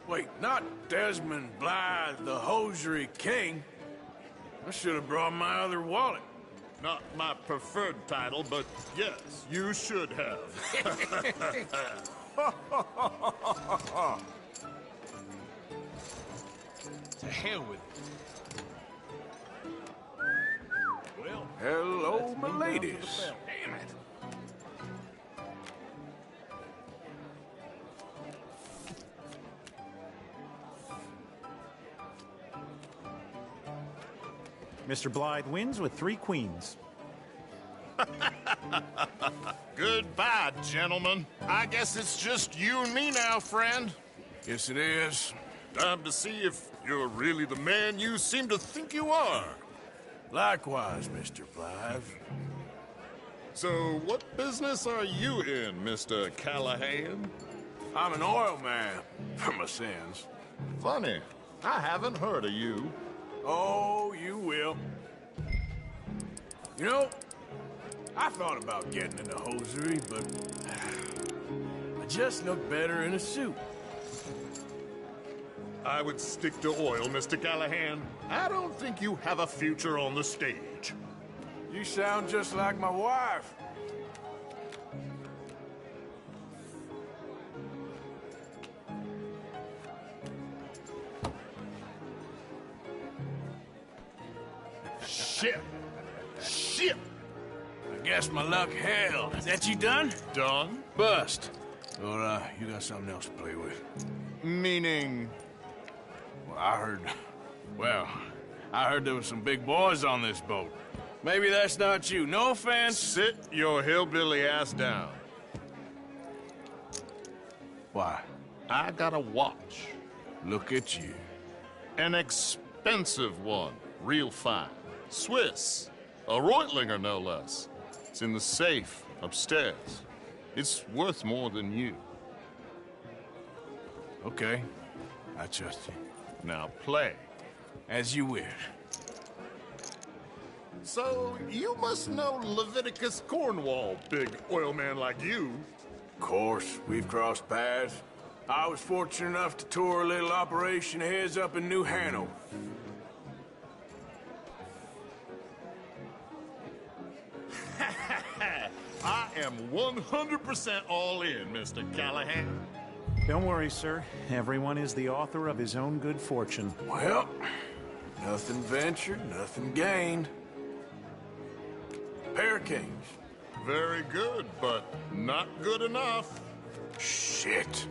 Wait, not Desmond Blythe, the hosiery king. I should have brought my other wallet. Not my preferred title, but yes, you should have. To hell with it. Well, hello, my ladies. Damn it. Mr. Blythe wins with 3 queens. Goodbye, gentlemen. I guess it's just you and me now, friend. Yes, it is. Time to see if you're really the man you seem to think you are. Likewise, Mr. Blythe. So, what business are you in, Mr. Callahan? I'm an oil man, for my sins. Funny, I haven't heard of you. Oh, you will. You know, I thought about getting into hosiery, but I just look better in a suit. I would stick to oil, Mr. Callahan. I don't think you have a future on the stage. You sound just like my wife. Shit! Shit! I guess my luck held. Is that you done? Done? Bust. Or, you got something else to play with. Meaning? Well, I heard there was some big boys on this boat. Maybe that's not you. No offense. Sit your hillbilly ass down. Why? I got a watch. Look at you. An expensive one. Real fine. Swiss. A Reutlinger, no less. It's in the safe upstairs. It's worth more than you. Okay. I trust you. Now play. As you wish. So, you must know Leviticus Cornwall, big oil man like you. Of course, we've crossed paths. I was fortunate enough to tour a little operation of his up in New Hanover. I am 100% all in, Mr. Callahan. Don't worry, sir. Everyone is the author of his own good fortune. Well, Nothing ventured, nothing gained. Pair of kings. Very good, but not good enough. Shit.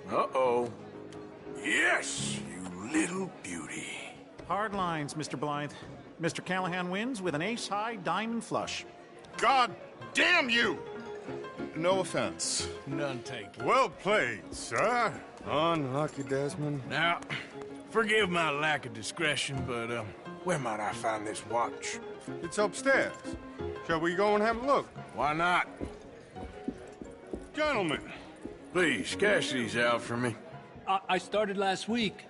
Uh-oh. Yes, you little beauty. Hard lines, Mr. Blythe. Mr. Callahan wins with an ace-high diamond flush. God damn you! No offense. None taken. Well played, sir. Unlucky, Desmond. Now, forgive my lack of discretion, but, where might I find this watch? It's upstairs. Shall we go and have a look? Why not? Gentlemen. Please, cash these out for me. I started last week.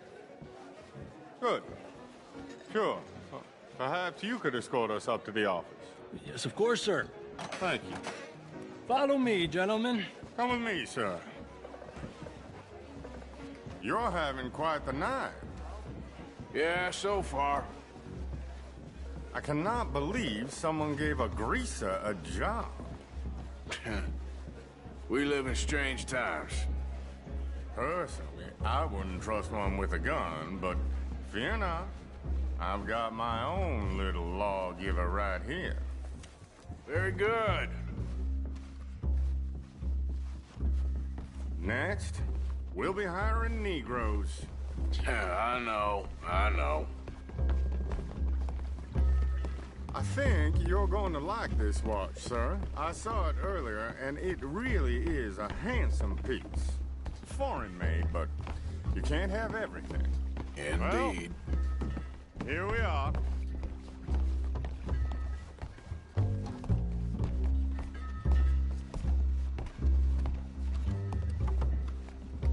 Good. Sure. Perhaps you could escort us up to the office. Yes, of course, sir. Thank you. Follow me, gentlemen. Come with me, sir. You're having quite the night. Yeah, so far. I cannot believe someone gave a greaser a job. We live in strange times. Personally, I wouldn't trust one with a gun, but fear not. I've got my own little lawgiver right here. Very good. Next, we'll be hiring Negroes. I know. I think you're going to like this watch, sir. I saw it earlier, and it really is a handsome piece. Foreign made, but you can't have everything. Indeed. Well, here we are.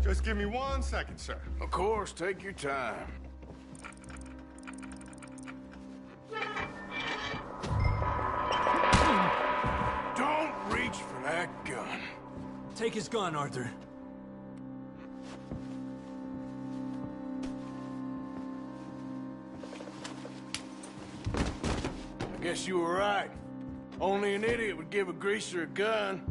Just give me 1 second, sir. Of course, take your time. Don't reach for that gun. Take his gun, Arthur. I guess you were right. Only an idiot would give a greaser a gun.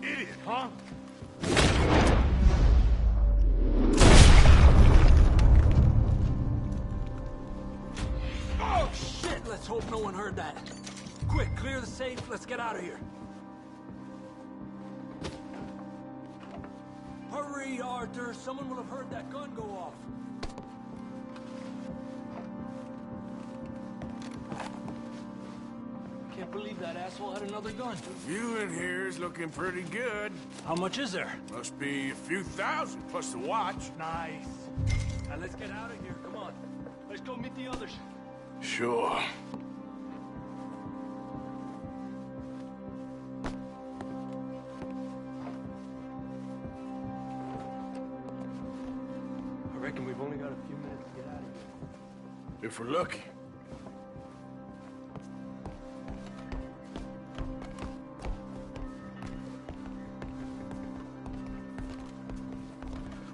Idiot, huh? Oh, shit! Let's hope no one heard that. Quick, clear the safe. Let's get out of here. Hurry, Arthur. Someone will have heard that gun go off. Can't believe that asshole had another gun. You in here is looking pretty good. How much is there? Must be a few thousand plus the watch. Nice. Now let's get out of here. Come on. Let's go meet the others. Sure. I reckon we've only got a few minutes to get out of here. If we're lucky.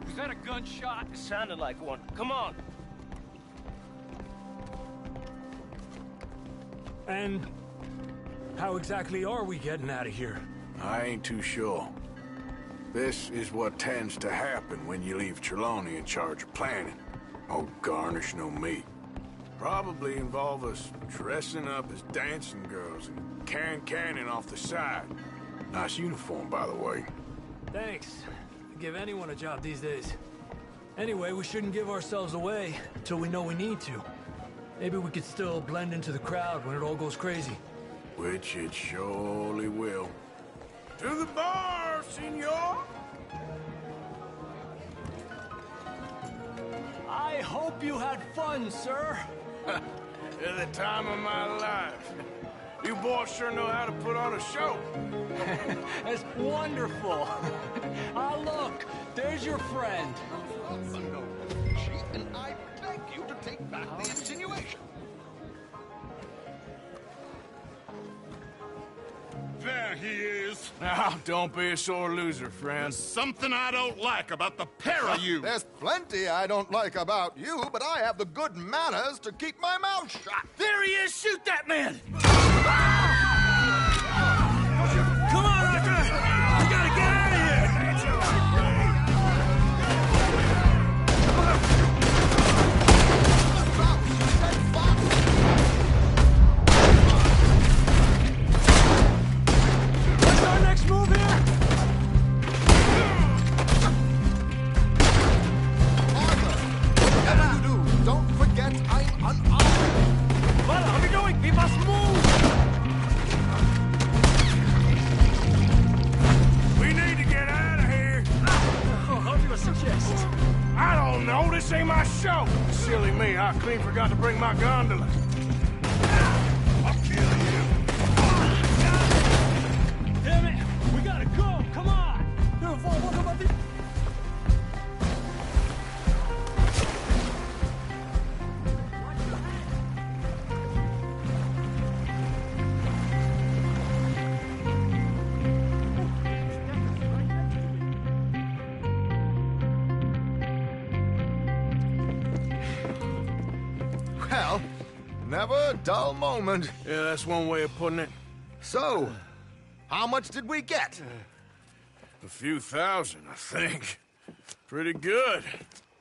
Was that a gunshot? It sounded like one. Come on. And how exactly are we getting out of here? I ain't too sure. This is what tends to happen when you leave Trelawney in charge of planning. Oh, garnish no meat. Probably involve us dressing up as dancing girls and carrying cannon off the side. Nice uniform, by the way. Thanks. I'd give anyone a job these days. Anyway, we shouldn't give ourselves away until we know we need to. Maybe we could still blend into the crowd when it all goes crazy. Which it surely will. To the bar, senor! I hope you had fun, sir. At the time of my life. You boys sure know how to put on a show. That's wonderful. Ah, look, there's your friend. Chief, and I beg you to take back the insinuation. There he is. Now, don't be a sore loser, friend. There's something I don't like about the pair of you. There's plenty I don't like about you, but I have the good manners to keep my mouth shut. There he is! Shoot that man! Come on, Arthur! no, this ain't my show. Silly me, I clean forgot to bring my gondola. I'll kill you. Damn it! We gotta go! Come on! What about the... Well, never a dull moment. Yeah, that's one way of putting it. So, how much did we get? A few thousand, I think. Pretty good.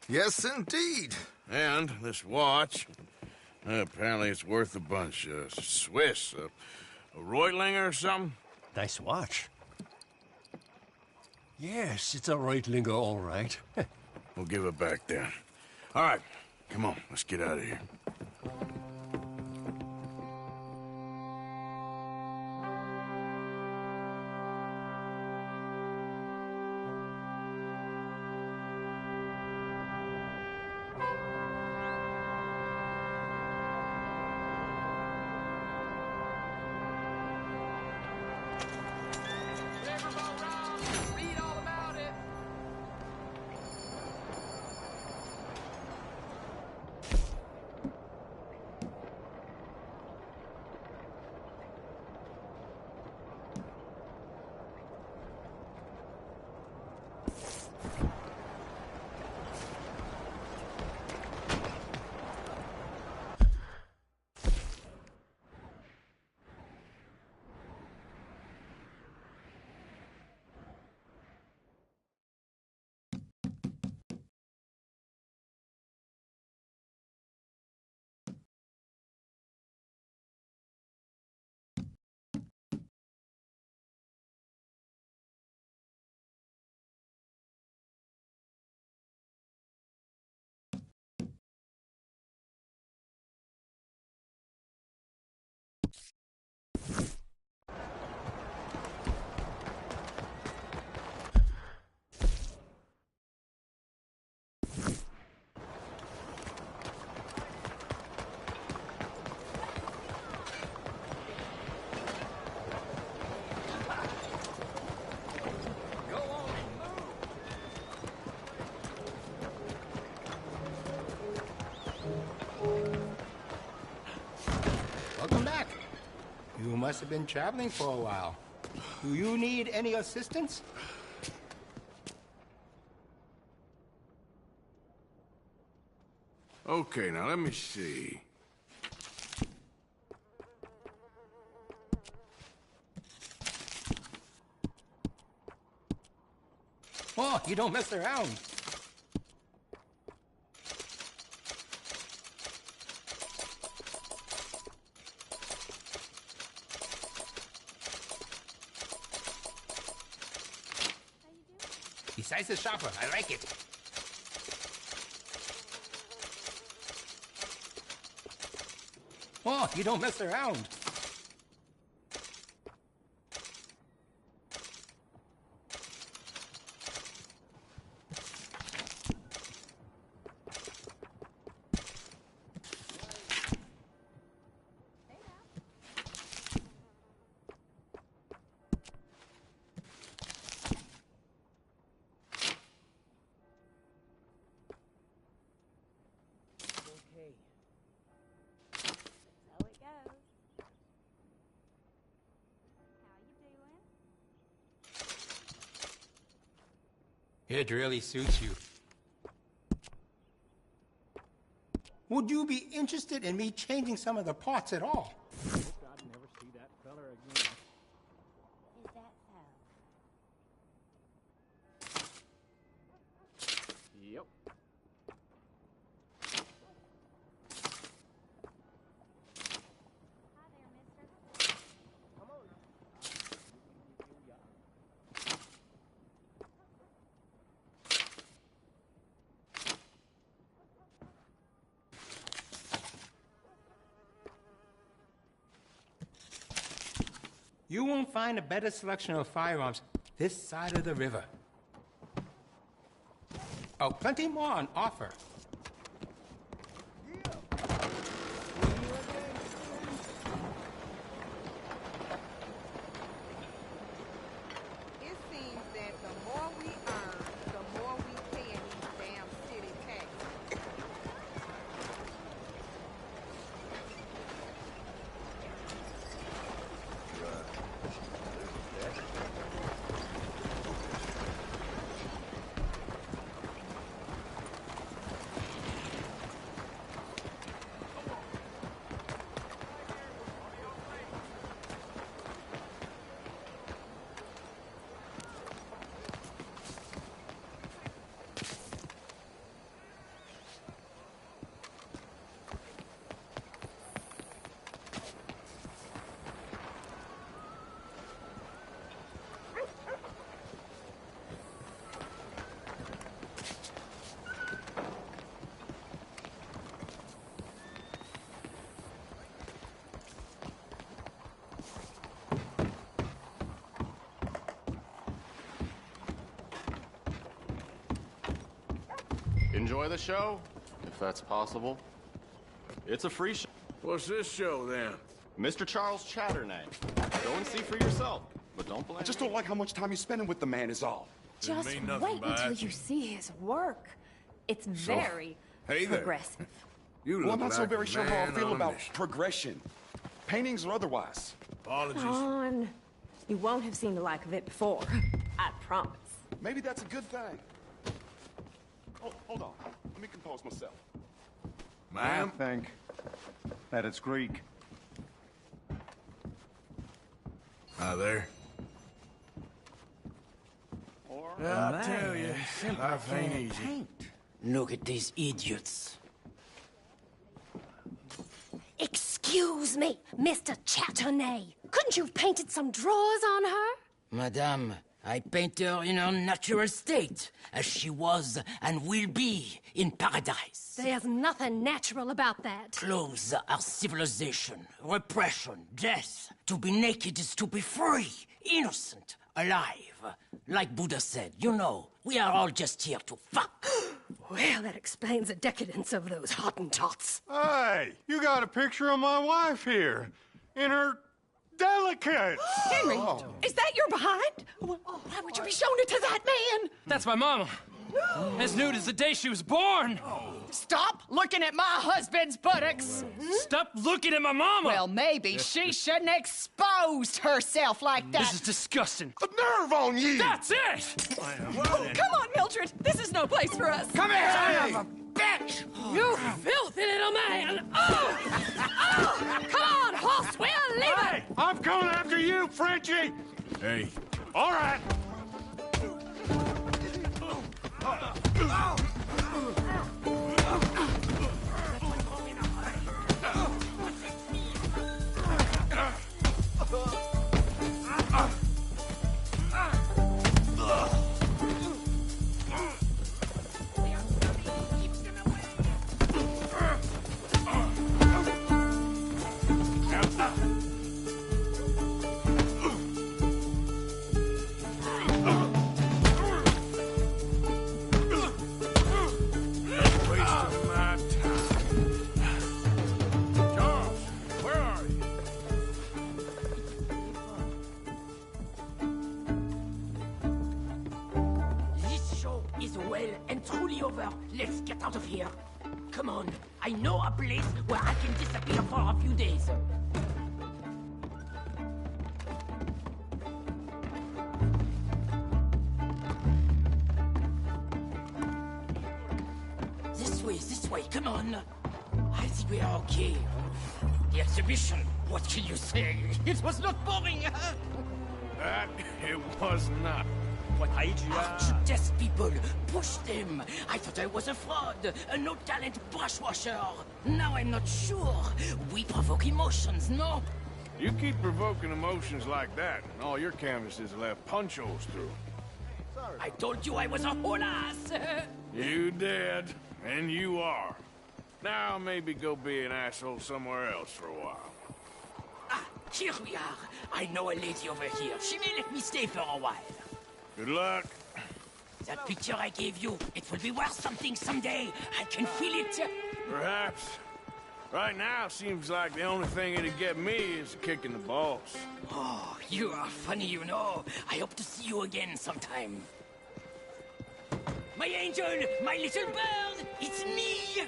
Yes, indeed. And this watch, apparently it's worth a bunch. Swiss, a Reutlinger or something? Nice watch. Yes, it's a Reutlinger, all right. We'll give it back then. All right, come on, let's get out of here. Welcome back. You must have been traveling for a while. Do you need any assistance? Okay, now let me see. Oh, you don't mess around. Besides the shopper, I like it. Oh, you don't mess around. It really suits you. Would you be interested in me changing some of the parts at all? Hope I'd never see that fella again. Is that so? Yep. You won't find a better selection of firearms this side of the river. Oh, plenty more on offer. It seems that the more we earn, the more we pay in these damn city taxes. Enjoy the show, if that's possible. It's a free show. What's this show, then? Mr. Charles Chatternay. Go and see for yourself, but don't blame I just don't like how much time you're spending with the man is all. Just wait until you see his work. It's very hey there. progressive. Well, I'm not so very sure how I feel about progression. Paintings or otherwise. Apologies. Come on. You won't have seen the like of it before. I promise. Maybe that's a good thing. Oh, hold on. Let me compose myself. Ma'am? I think that it's Greek. Hi there. I tell you, life ain't easy. Look at these idiots. Excuse me, Mr. Chatternay. Couldn't you have painted some drawers on her? Madame, I paint her in her natural state, as she was and will be in paradise. There's nothing natural about that. Clothes are civilization, repression, death. To be naked is to be free, innocent, alive. Like Buddha said, you know, we are all just here to fuck. Well, that explains the decadence of those Hottentots. Hey, you got a picture of my wife here. In her delicates. Henry, is that your behind? Why would you be showing it to that man? That's my mama. As nude as the day she was born. Stop looking at my husband's buttocks. Stop looking at my mama. Well, maybe she shouldn't expose herself like that. This is disgusting. The nerve on you! That's it! Come on, Mildred. This is no place for us. Come here! Son of a bitch! You filthy little man! Oh! Oh! Come on, horse, we're leaving! Hey, I'm coming after you, Frenchie! Hey. All right. Let's get out of here. Come on. I know a place where I can disappear for a few days. This way, come on. I think we are okay. The exhibition, what can you say? It was not boring, huh? That it was not. Test people, push them. I thought I was a fraud, a no-talent brushwasher. Now I'm not sure. We provoke emotions, no? You keep provoking emotions like that, and all your canvases will have punch holes through. I told you I was a whole ass. You did, and you are. Now maybe go be an asshole somewhere else for a while. Ah, here we are. I know a lady over here. She may let me stay for a while. Good luck. That picture I gave you, it will be worth something someday. I can feel it. Perhaps. Right now, seems like the only thing it'd get me is kicking the balls. Oh, you are funny, you know. I hope to see you again sometime. My angel, my little bird, it's me!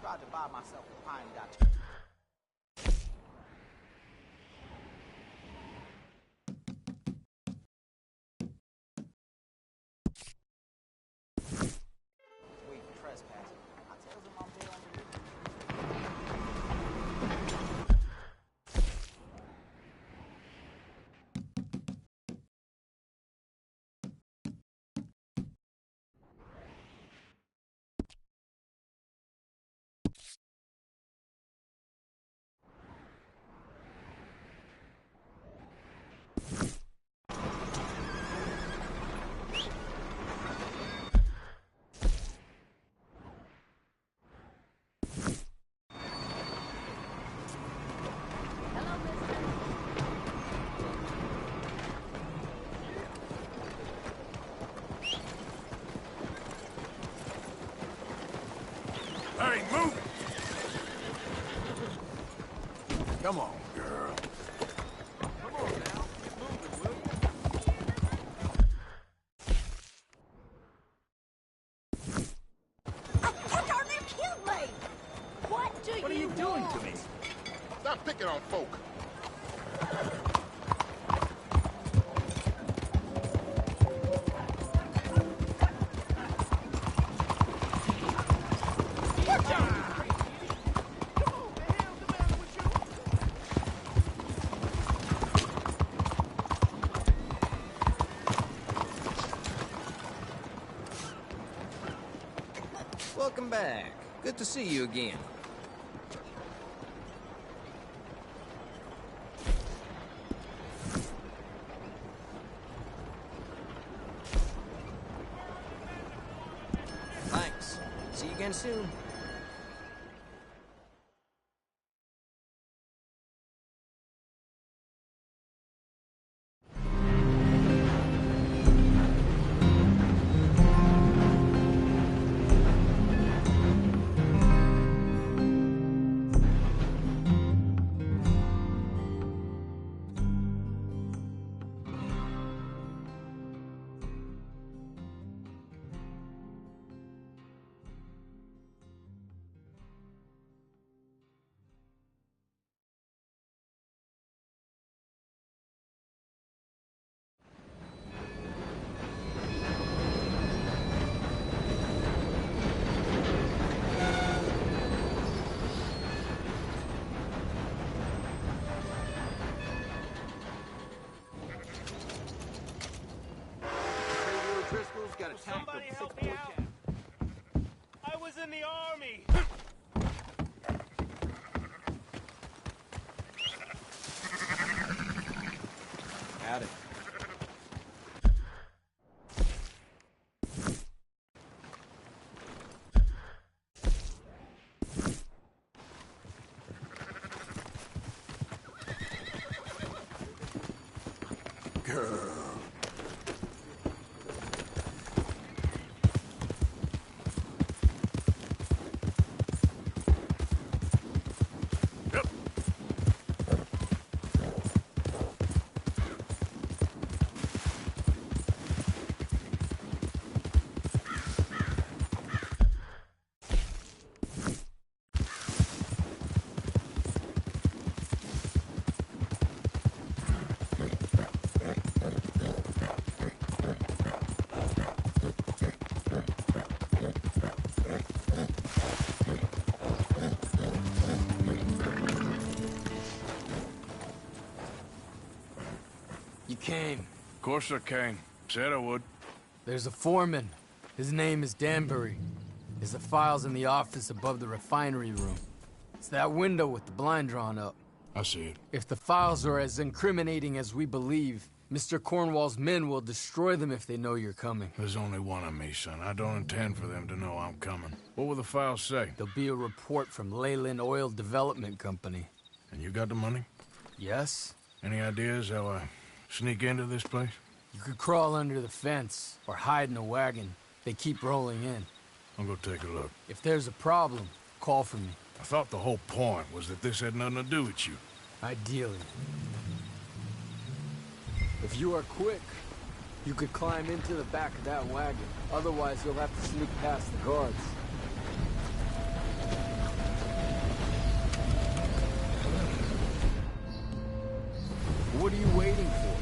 Tried to buy myself a pine got wait for trespassing. I tells him I'm there under Hey, move it! Come on, girl. Come on now. Move it, will you? What are they killed me? What are you doing to me? Stop picking on folk. Welcome back. Good to see you again. Thanks. See you again soon. Got attacked Somebody with help 6 me boy out. cat. I was in the army. Got it. Girl. You came. Of course I came. Said I would. There's a foreman. His name is Danbury. There's the files in the office above the refinery room. It's that window with the blind drawn up. I see it. If the files are as incriminating as we believe, Mr. Cornwall's men will destroy them if they know you're coming. There's only one of me, son. I don't intend for them to know I'm coming. What will the files say? There'll be a report from Leyland Oil Development Company. And you got the money? Yes. Any ideas how I sneak into this place? You could crawl under the fence or hide in a wagon. They keep rolling in. I'll go take a look. If there's a problem, call for me. I thought the whole point was that this had nothing to do with you. Ideally. If you are quick, you could climb into the back of that wagon. Otherwise, you'll have to sneak past the guards. What are you waiting for?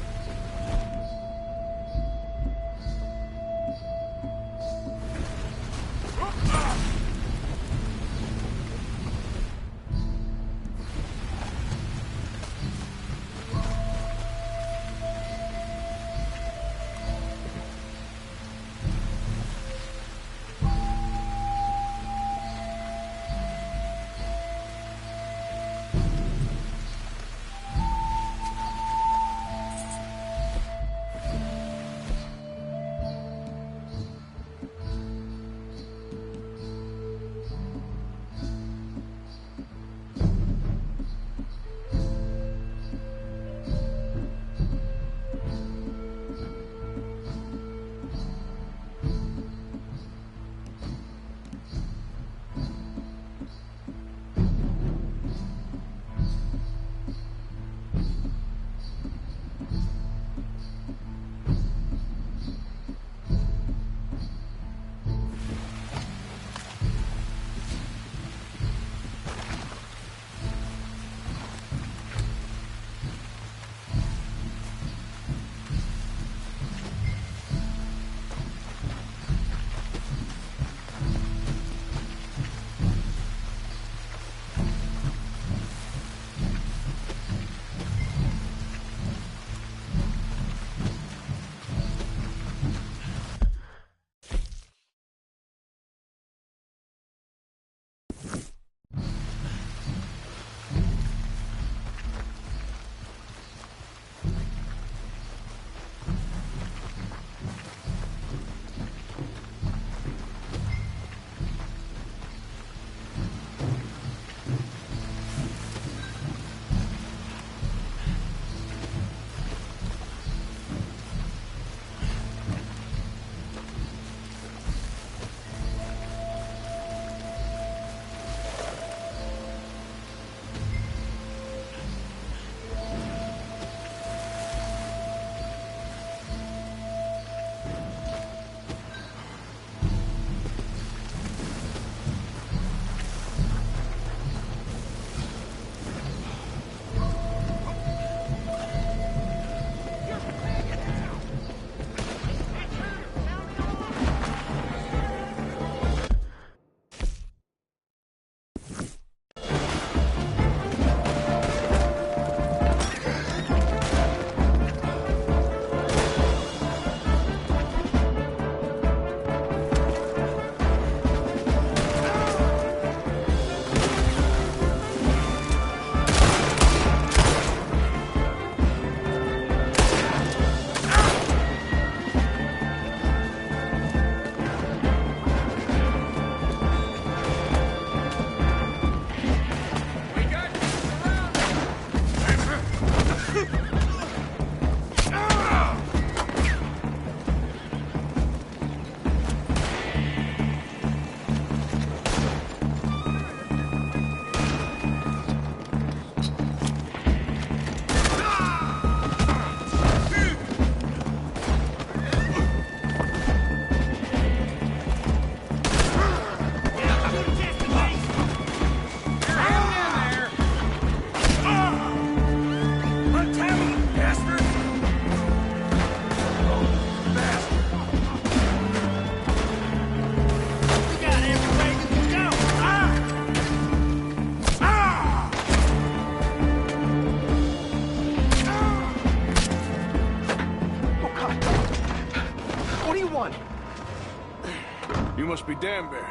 must be Danbury.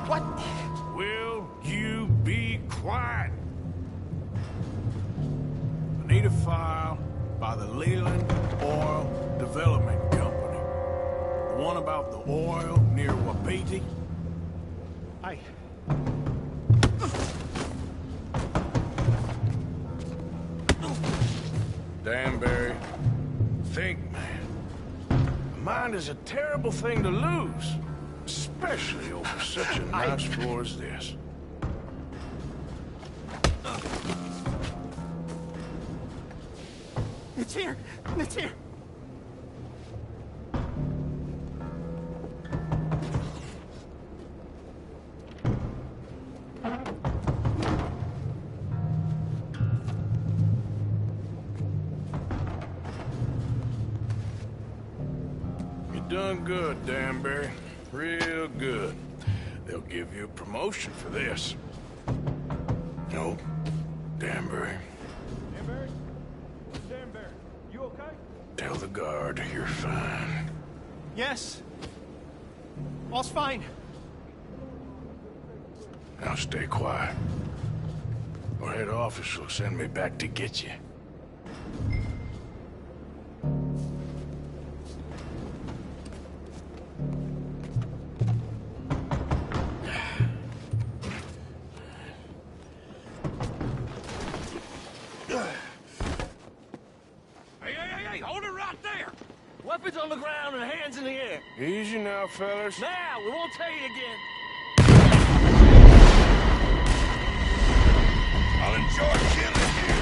What? Will you be quiet? I need a file by the Leland Oil Development Company. The one about the oil near Wapiti? Hi. Danbury, think, man. A mind is a terrible thing to lose, especially over such a nice floor as this. It's here! It's here! You done good, Danbury. Real good. They'll give you a promotion for this. No, Danbury. Danbury? Danbury, you okay? Tell the guard you're fine. Yes. All's fine. Now stay quiet. Or head office will send me back to get you. Hey, hold it right there! Weapons on the ground and hands in the air. Easy now, fellas. Now, we won't tell you again. I'll enjoy killing you.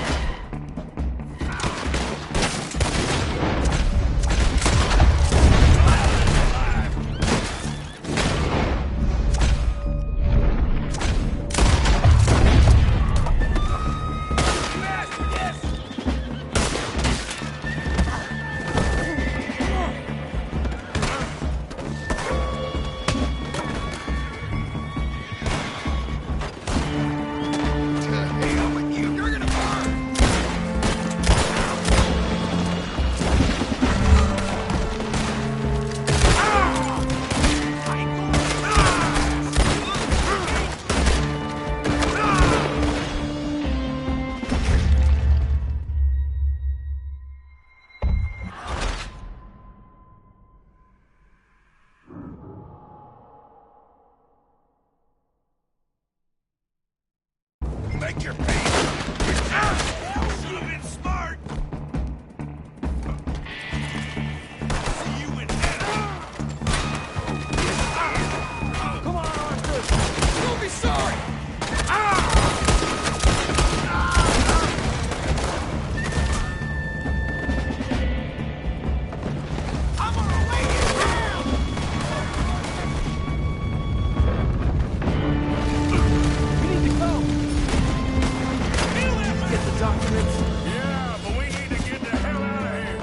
Make your peace. Should have been smart. See you in hell. Come on, Arthur! You'll be sorry! I'm gonna lay you down! We need to go! Get the documents. Yeah, but we need to get the hell out of here.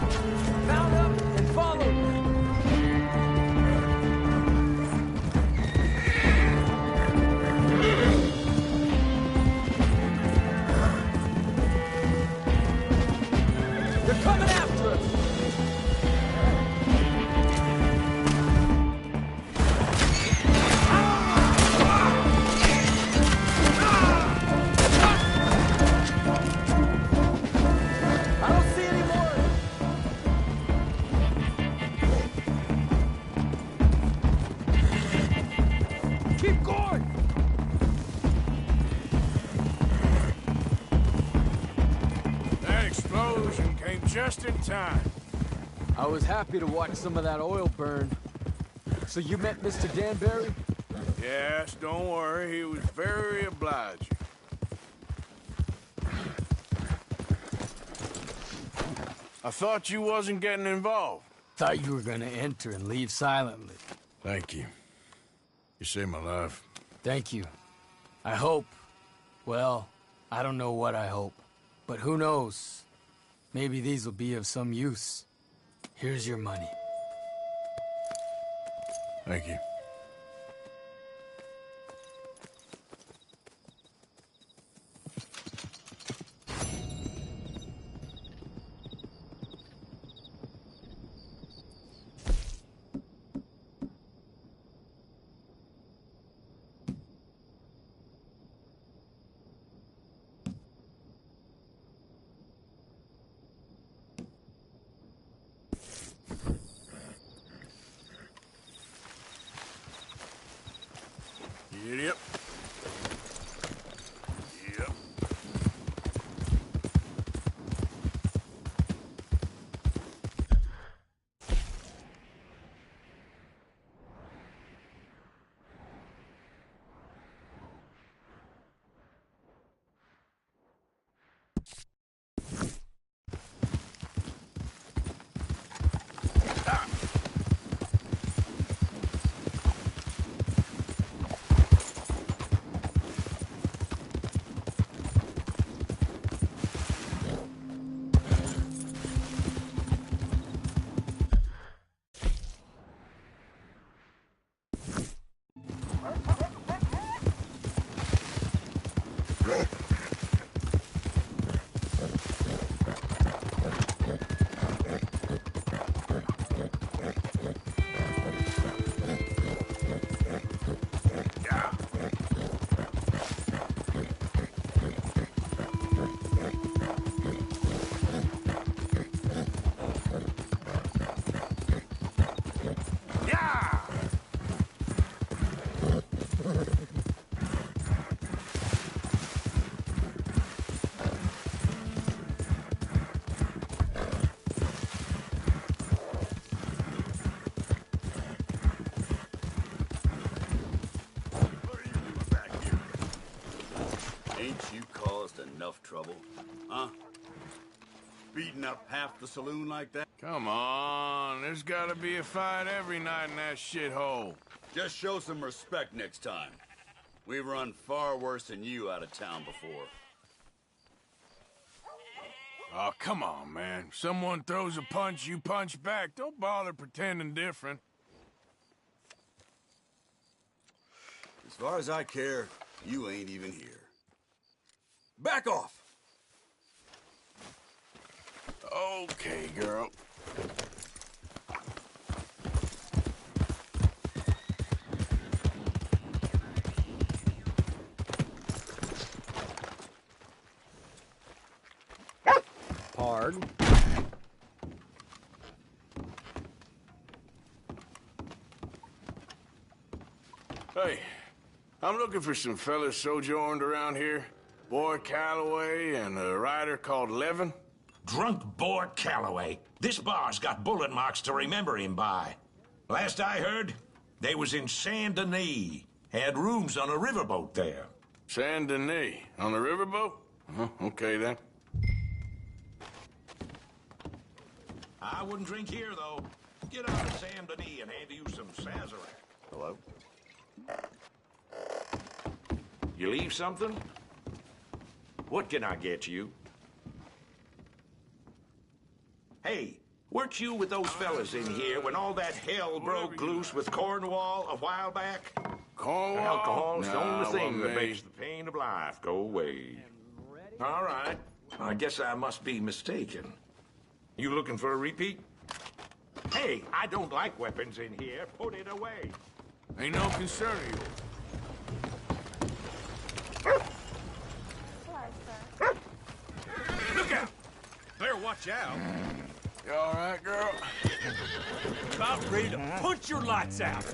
Mount up and follow. They're coming after us. I don't see any more. Keep going. That explosion came just in time. I was happy to watch some of that oil burn. So you met Mr. Danbury? Yes, don't worry. He was very obliging. I thought you wasn't getting involved. Thought you were gonna enter and leave silently. Thank you. You saved my life. Thank you. I hope. Well, I don't know what I hope. But who knows? Maybe these will be of some use. Here's your money. Thank you. Yep. Yep. Ain't you caused enough trouble? Huh? Beating up half the saloon like that? Come on, there's gotta be a fight every night in that shithole. Just show some respect next time. We've run far worse than you out of town before. Oh, come on, man. Someone throws a punch, you punch back. Don't bother pretending different. As far as I care, you ain't even here. Back off! Okay, girl. Hard. Hey, I'm looking for some fellas sojourned around here. Boy Calloway and a rider called Levin. Drunk boy Calloway. This bar's got bullet marks to remember him by. Last I heard, they was in Saint Denis. Had rooms on a riverboat there. Saint Denis? On the riverboat? Okay, then. I wouldn't drink here, though. Get out of Saint Denis and hand you some Sazerac. Hello? You leave something? What can I get you? Hey, weren't you with those fellas in here when all that hell broke loose with Cornwall a while back? Cornwall? Alcohol's the only thing that me. makes the pain of life go away. All right. I guess I must be mistaken. You looking for a repeat? Hey, I don't like weapons in here. Put it away. Ain't no concern of yours. Look out! Better watch out. You all right, girl? About ready to punch your lights out.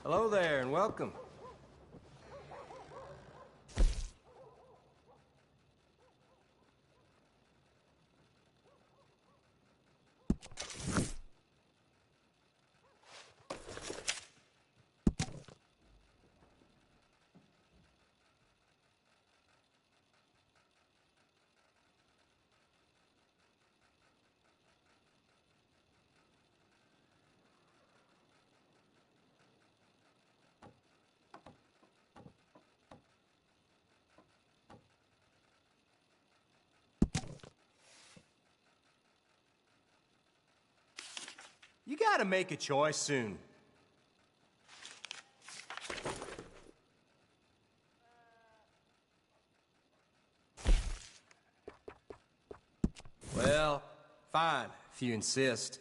Hello there, and welcome. You gotta make a choice soon. Well, fine, if you insist.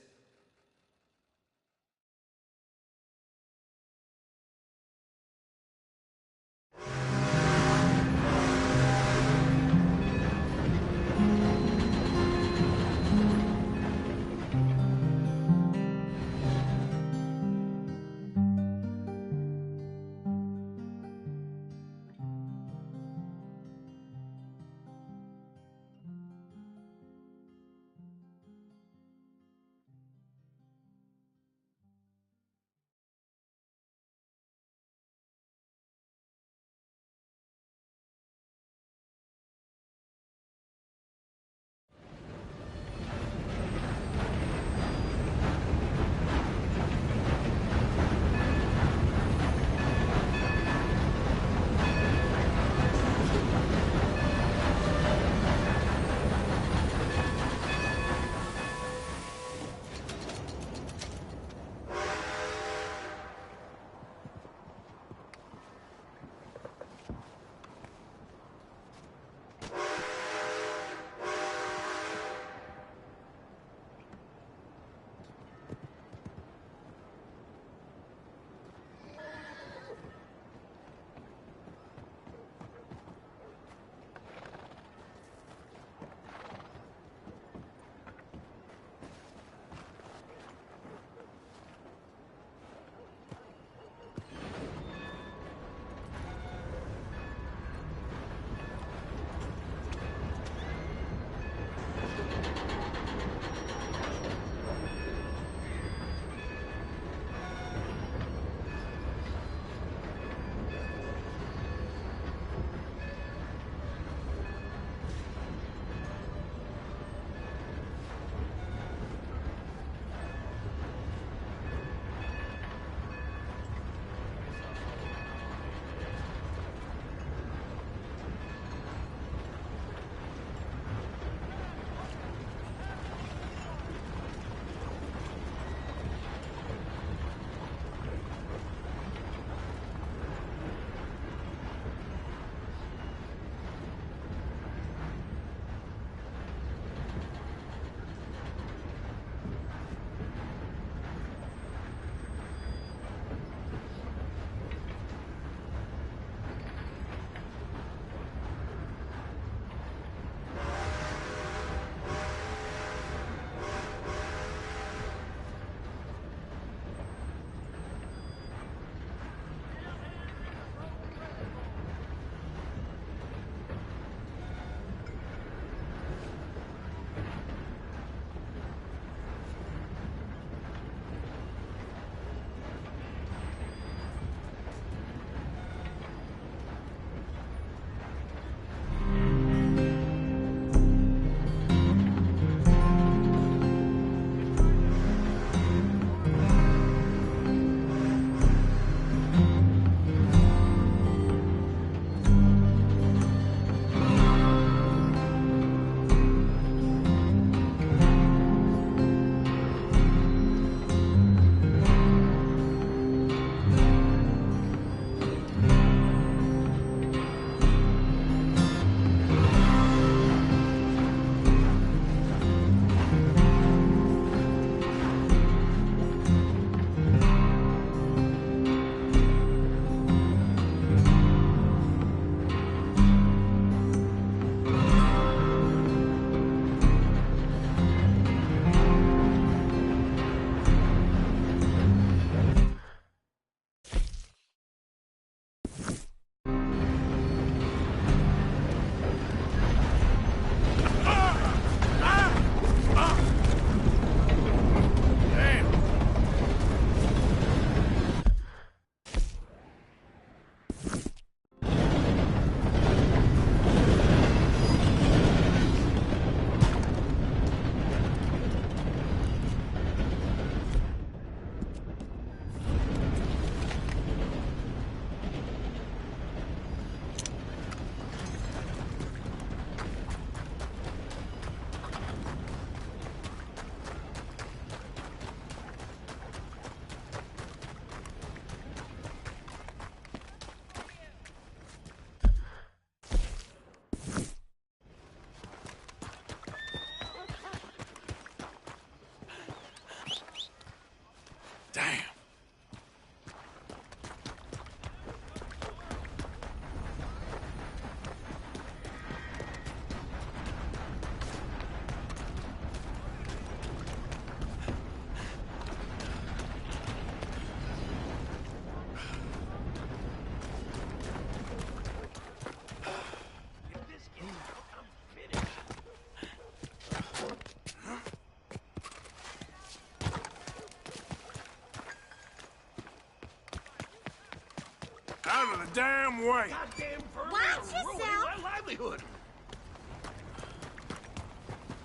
out of the damn way. Goddamn vermin Watch are ruining yourself. my livelihood.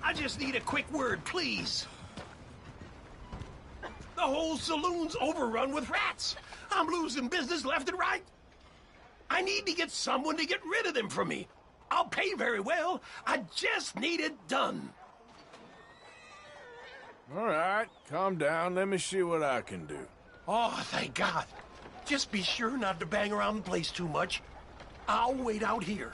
I just need a quick word, please. The whole saloon's overrun with rats. I'm losing business left and right. I need to get someone to get rid of them from me. I'll pay very well. I just need it done. All right, calm down. Let me see what I can do. Oh, thank God. Just be sure not to bang around the place too much. I'll wait out here.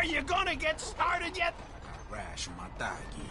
you gonna get started yet? Rash Matagi.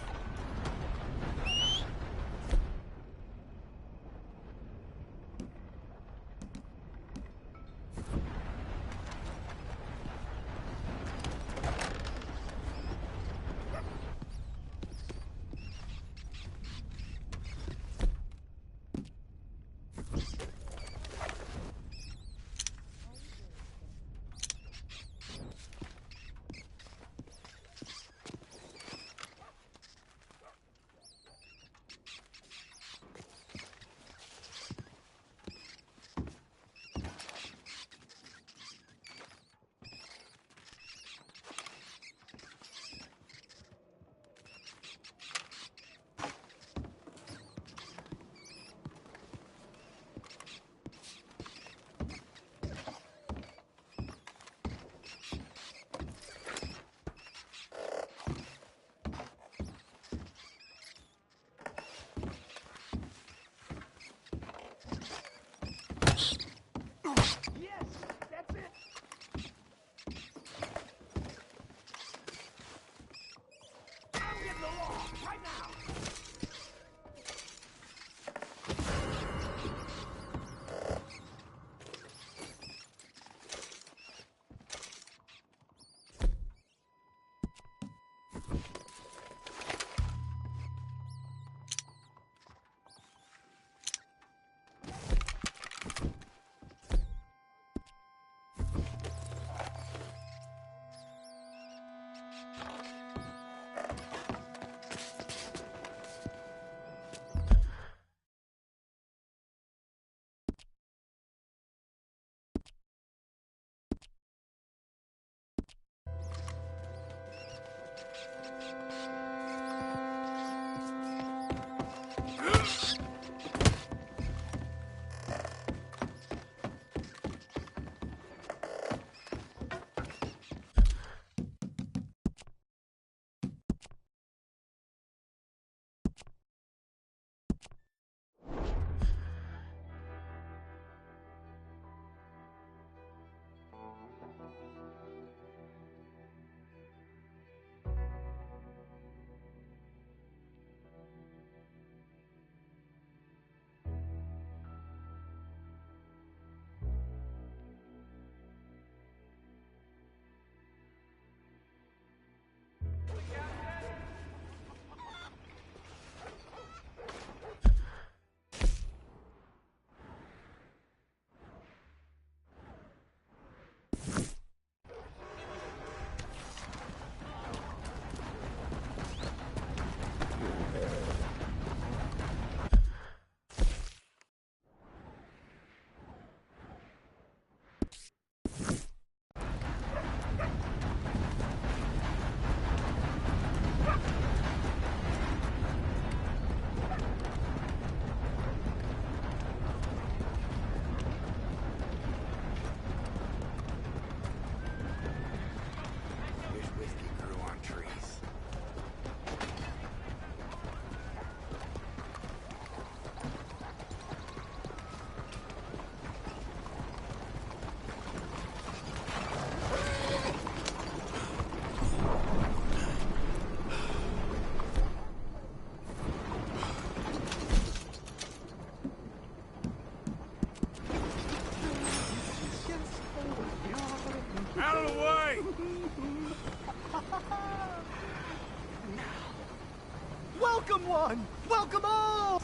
Welcome one! Welcome all!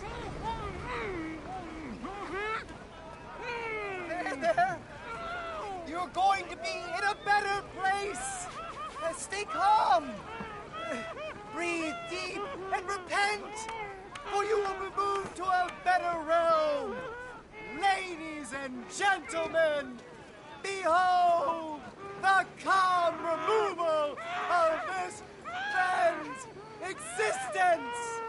There! You're going to be in a better place! Stay calm! Breathe deep and repent! For you will be moved to a better realm! Ladies and gentlemen, behold the calm removal of this man's existence!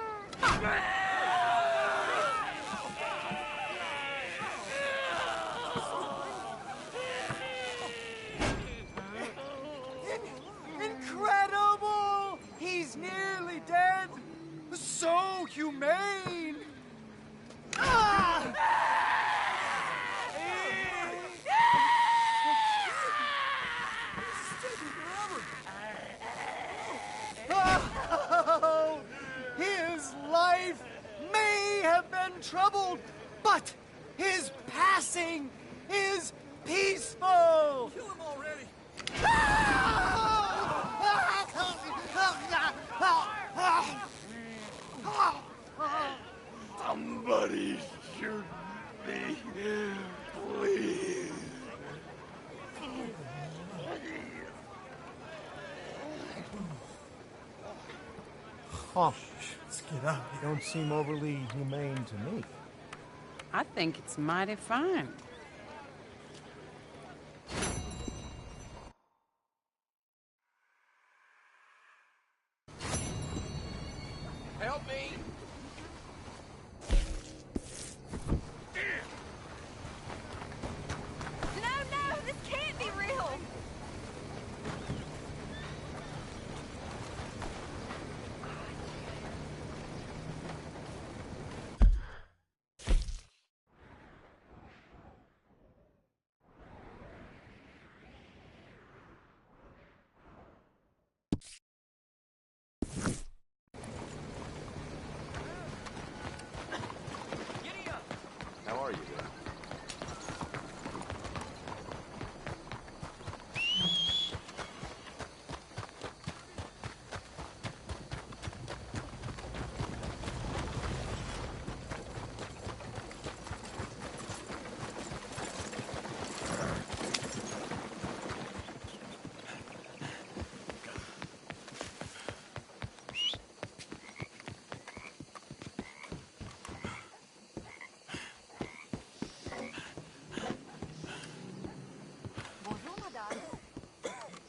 Incredible! He's nearly dead! So humane! Ah! troubled, but his passing is peaceful. Kill him already. Somebody shoot me, please. Oh, let's get up. You don't seem overly humane to me. I think it's mighty fine. Help me! No, this can't be real. How are you doing?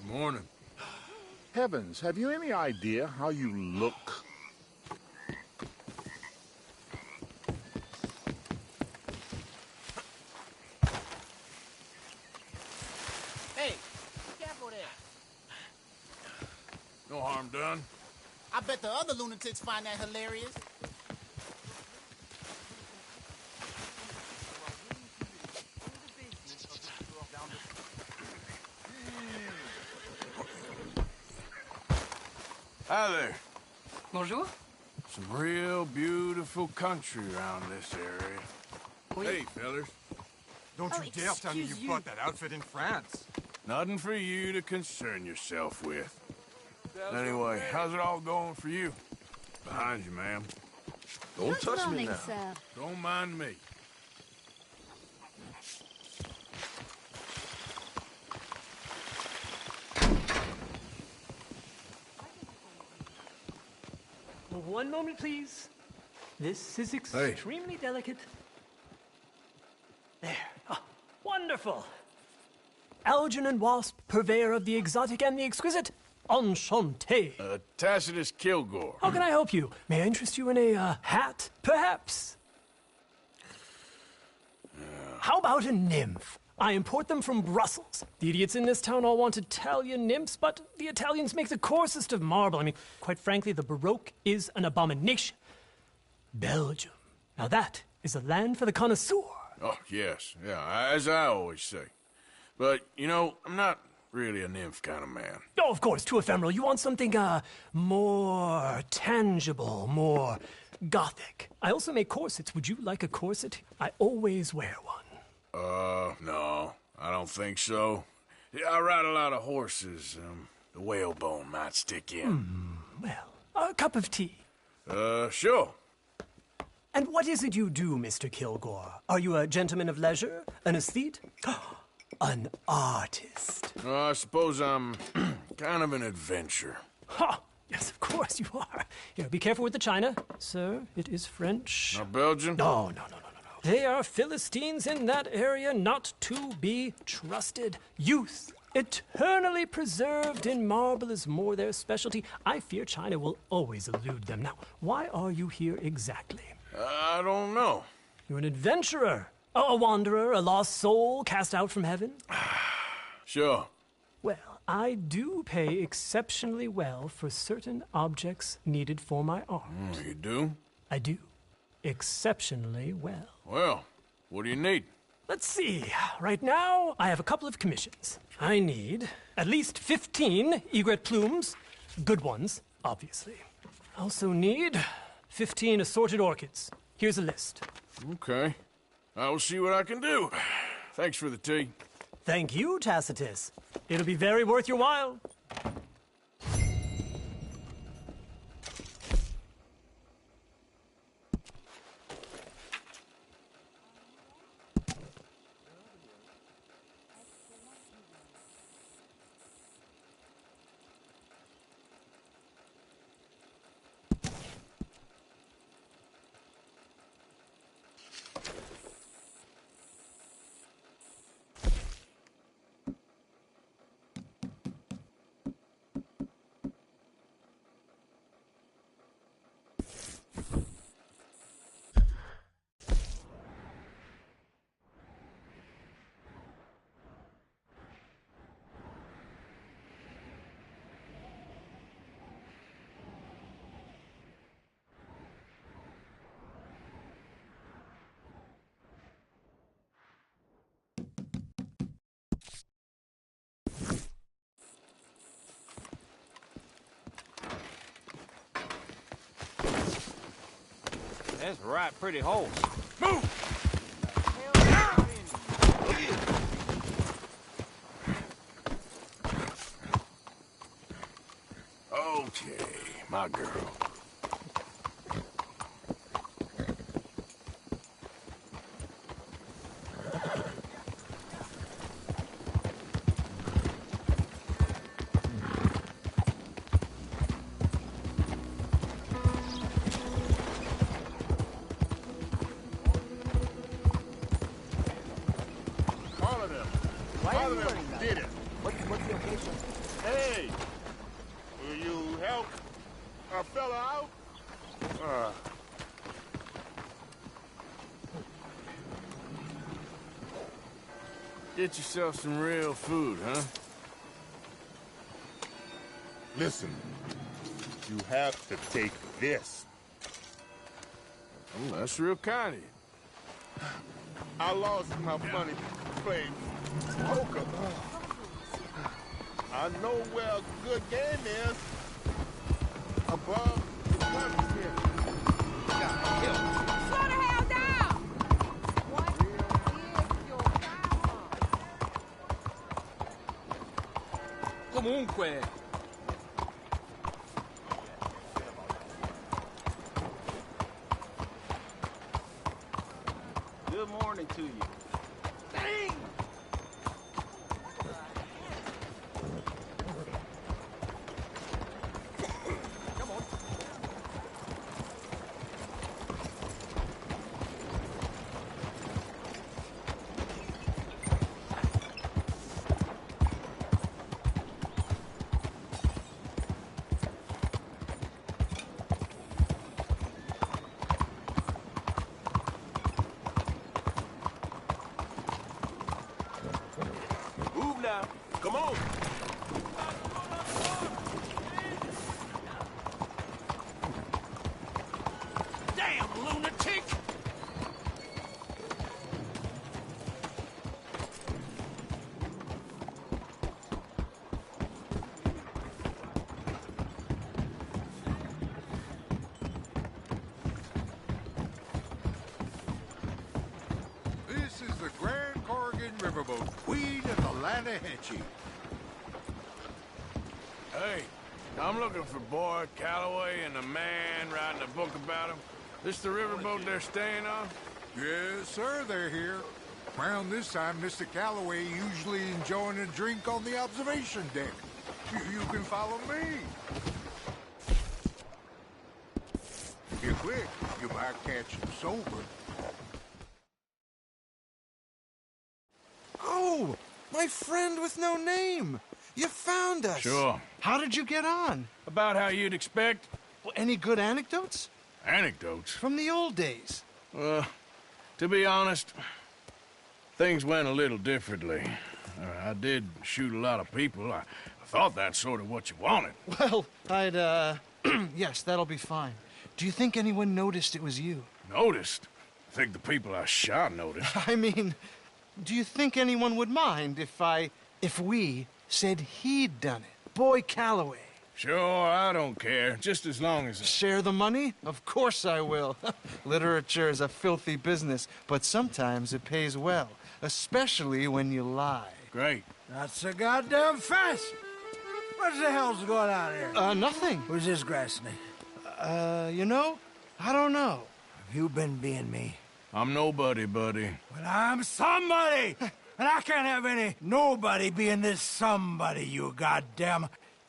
Morning. Heavens, have you any idea how you look? Hey, careful there. No harm done. I bet the other lunatics find that hilarious. Hi there. Bonjour. Some real beautiful country around this area. Oui. Hey, fellas. Don't you dare tell me you bought that outfit in France. Nothing for you to concern yourself with. Anyway, how's it all going for you? Behind you, ma'am. Don't Good morning, sir. Don't mind me. One moment, please. This is extremely delicate. There. Ah, wonderful. Algernon Wasp, purveyor of the exotic and the exquisite. Enchanté. Tacitus Kilgore. How can I help you? May I interest you in a hat, perhaps? How about a nymph? I import them from Brussels. The idiots in this town all want Italian nymphs, but the Italians make the coarsest of marble. I mean, quite frankly, the Baroque is an abomination. Belgium. Now that is a land for the connoisseur. Oh, yes. Yeah, as I always say. But, you know, I'm not really a nymph kind of man. Oh, of course, too ephemeral. You want something, more tangible, more gothic. I also make corsets. Would you like a corset? I always wear one. No, I don't think so. Yeah, I ride a lot of horses. The whalebone might stick in. Well, a cup of tea. Sure. And what is it you do, Mr. Kilgore? Are you a gentleman of leisure? An aesthete? An artist? I suppose I'm kind of an adventurer. Ha! Yes, of course you are. Here, be careful with the china. Sir, it is French. Not Belgian? No. They are Philistines in that area, not to be trusted. Youth, eternally preserved in marble, is more their specialty. I fear China will always elude them. Now, why are you here exactly? I don't know. You're an adventurer, a wanderer, a lost soul cast out from heaven? Sure. Well, I do pay exceptionally well for certain objects needed for my art. You do? I do. Exceptionally well. Well, what do you need? Let's see. Right now, I have a couple of commissions. I need at least 15 egret plumes. Good ones, obviously. I also need 15 assorted orchids. Here's a list. Okay. I will see what I can do. Thanks for the tea. Thank you, Tacitus. It'll be very worth your while. That's right, pretty horse. Move! Okay, my girl. Did it. What's the occasion? Hey! Will you help a fella out? Get yourself some real food, huh? Listen, you have to take this. Oh, that's real kind of you. I lost my money playing poker. I know where a good game is. Above the money here. Slow the hell down! What is your problem? Comunque. Good morning to you. Dang! Move now. Come on. Damn lunatic! This is the Grand Corrigan Riverboat, Queen of the Land of Hetchy. Hey, I'm looking for Boyd Calloway and the man writing a book about him. This the riverboat they're staying on? Yes, sir, they're here. Around this time, Mr. Calloway usually enjoying a drink on the observation deck. You can follow me. If you're quick, you might catch him sober. Oh, my friend with no name. You found us. Sure. How did you get on? About how you'd expect. Well, any good anecdotes? Anecdotes? From the old days. To be honest, things went a little differently. I did shoot a lot of people. I thought that's sort of what you wanted. Well, I'd, yes, that'll be fine. Do you think anyone noticed it was you? Noticed? I think the people I shot noticed. I mean, do you think anyone would mind if we said he'd done it? Boy Calloway. Sure, I don't care. Just as long as... Share the money? Of course I will. Literature is a filthy business, but sometimes it pays well, especially when you lie. Great. That's so goddamn fast. What the hell's going on here? Nothing. Who's this grass snake? You know, I don't know. Have you been being me? I'm nobody, buddy. Well, I'm somebody! And I can't have any nobody being this somebody, you goddamn...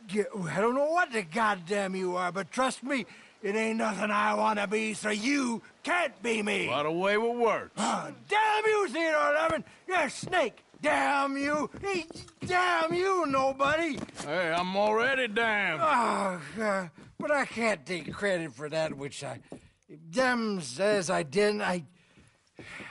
I don't know what the goddamn you are, but trust me, it ain't nothing I want to be, so you can't be me. What a way with words. Oh, damn you, Theodore Levin! You're a snake! Damn you! Hey, damn you, nobody! Hey, I'm already damned. Oh, God. But I can't take credit for that which I... Them says I didn't.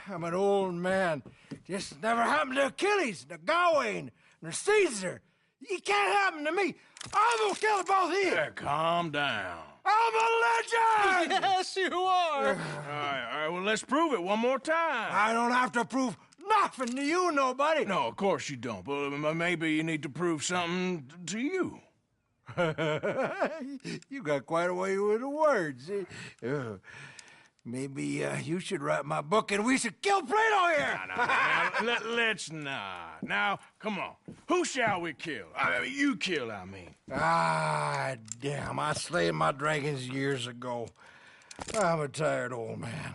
I'm an old man. Just never happened to Achilles, to Gawain, or Caesar. It can't happen to me. I'm gonna kill both of you. Yeah, calm down. I'm a legend! Yes, you are. All right, well, let's prove it one more time. I don't have to prove nothing to you, nobody. No, of course you don't. But maybe you need to prove something to you. You got quite a way with the words. Maybe you should write my book and we should kill Plato here! Let's not. Now, come on. Who shall we kill? I mean, you kill, I mean. Ah, damn. I slayed my dragons years ago. I'm a tired old man.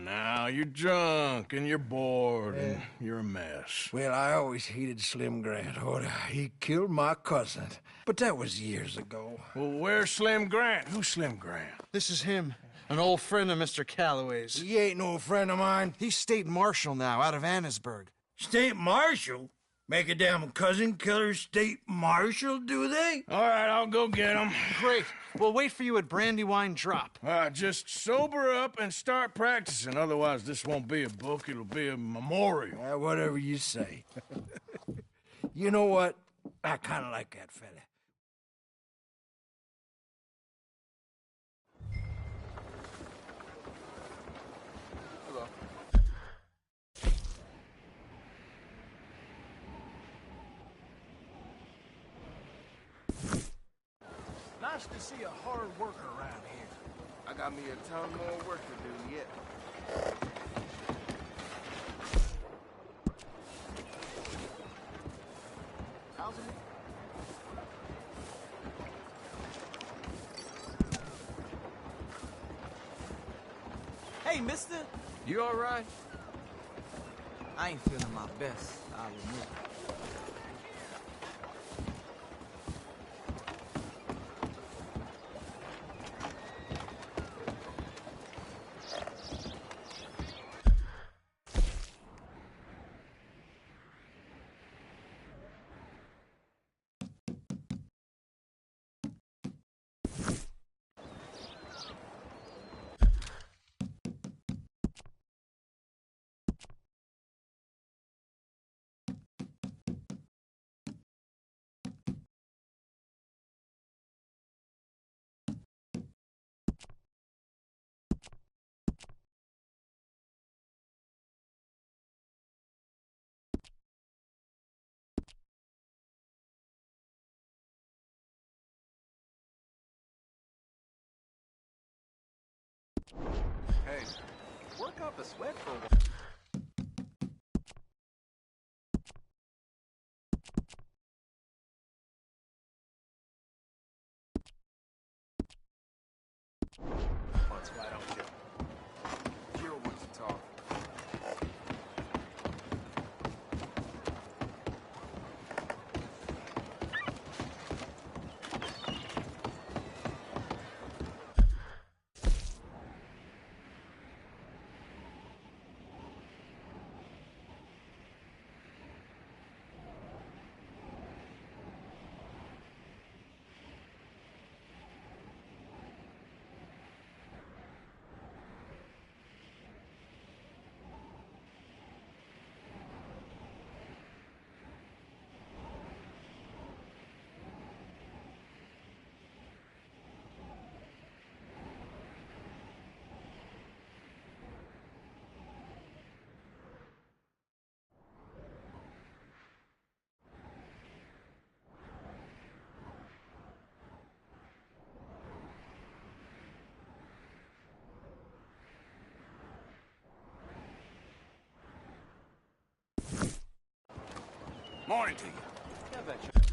Now, you're drunk and you're bored and you're a mess. Well, I always hated Slim Grant. Oh, he killed my cousin. But that was years ago. Well, where's Slim Grant? Who's Slim Grant? This is him. An old friend of Mr. Calloway's. He ain't no friend of mine. He's state marshal now, out of Annesburg. State marshal? Make a damn cousin killer state marshal, do they? All right, I'll go get him. Great. We'll wait for you at Brandywine Drop. Just sober up and start practicing. Otherwise, this won't be a book. It'll be a memorial. Whatever you say. You know what? I kind of like that fella. Nice to see a hard worker around here. I got me a ton more work to do yet. How's it? Hey, mister. You all right? I ain't feeling my best, I'll admit. Hey, work up a sweat for a while. Once, why don't you? Jill wants to talk. Morning to you.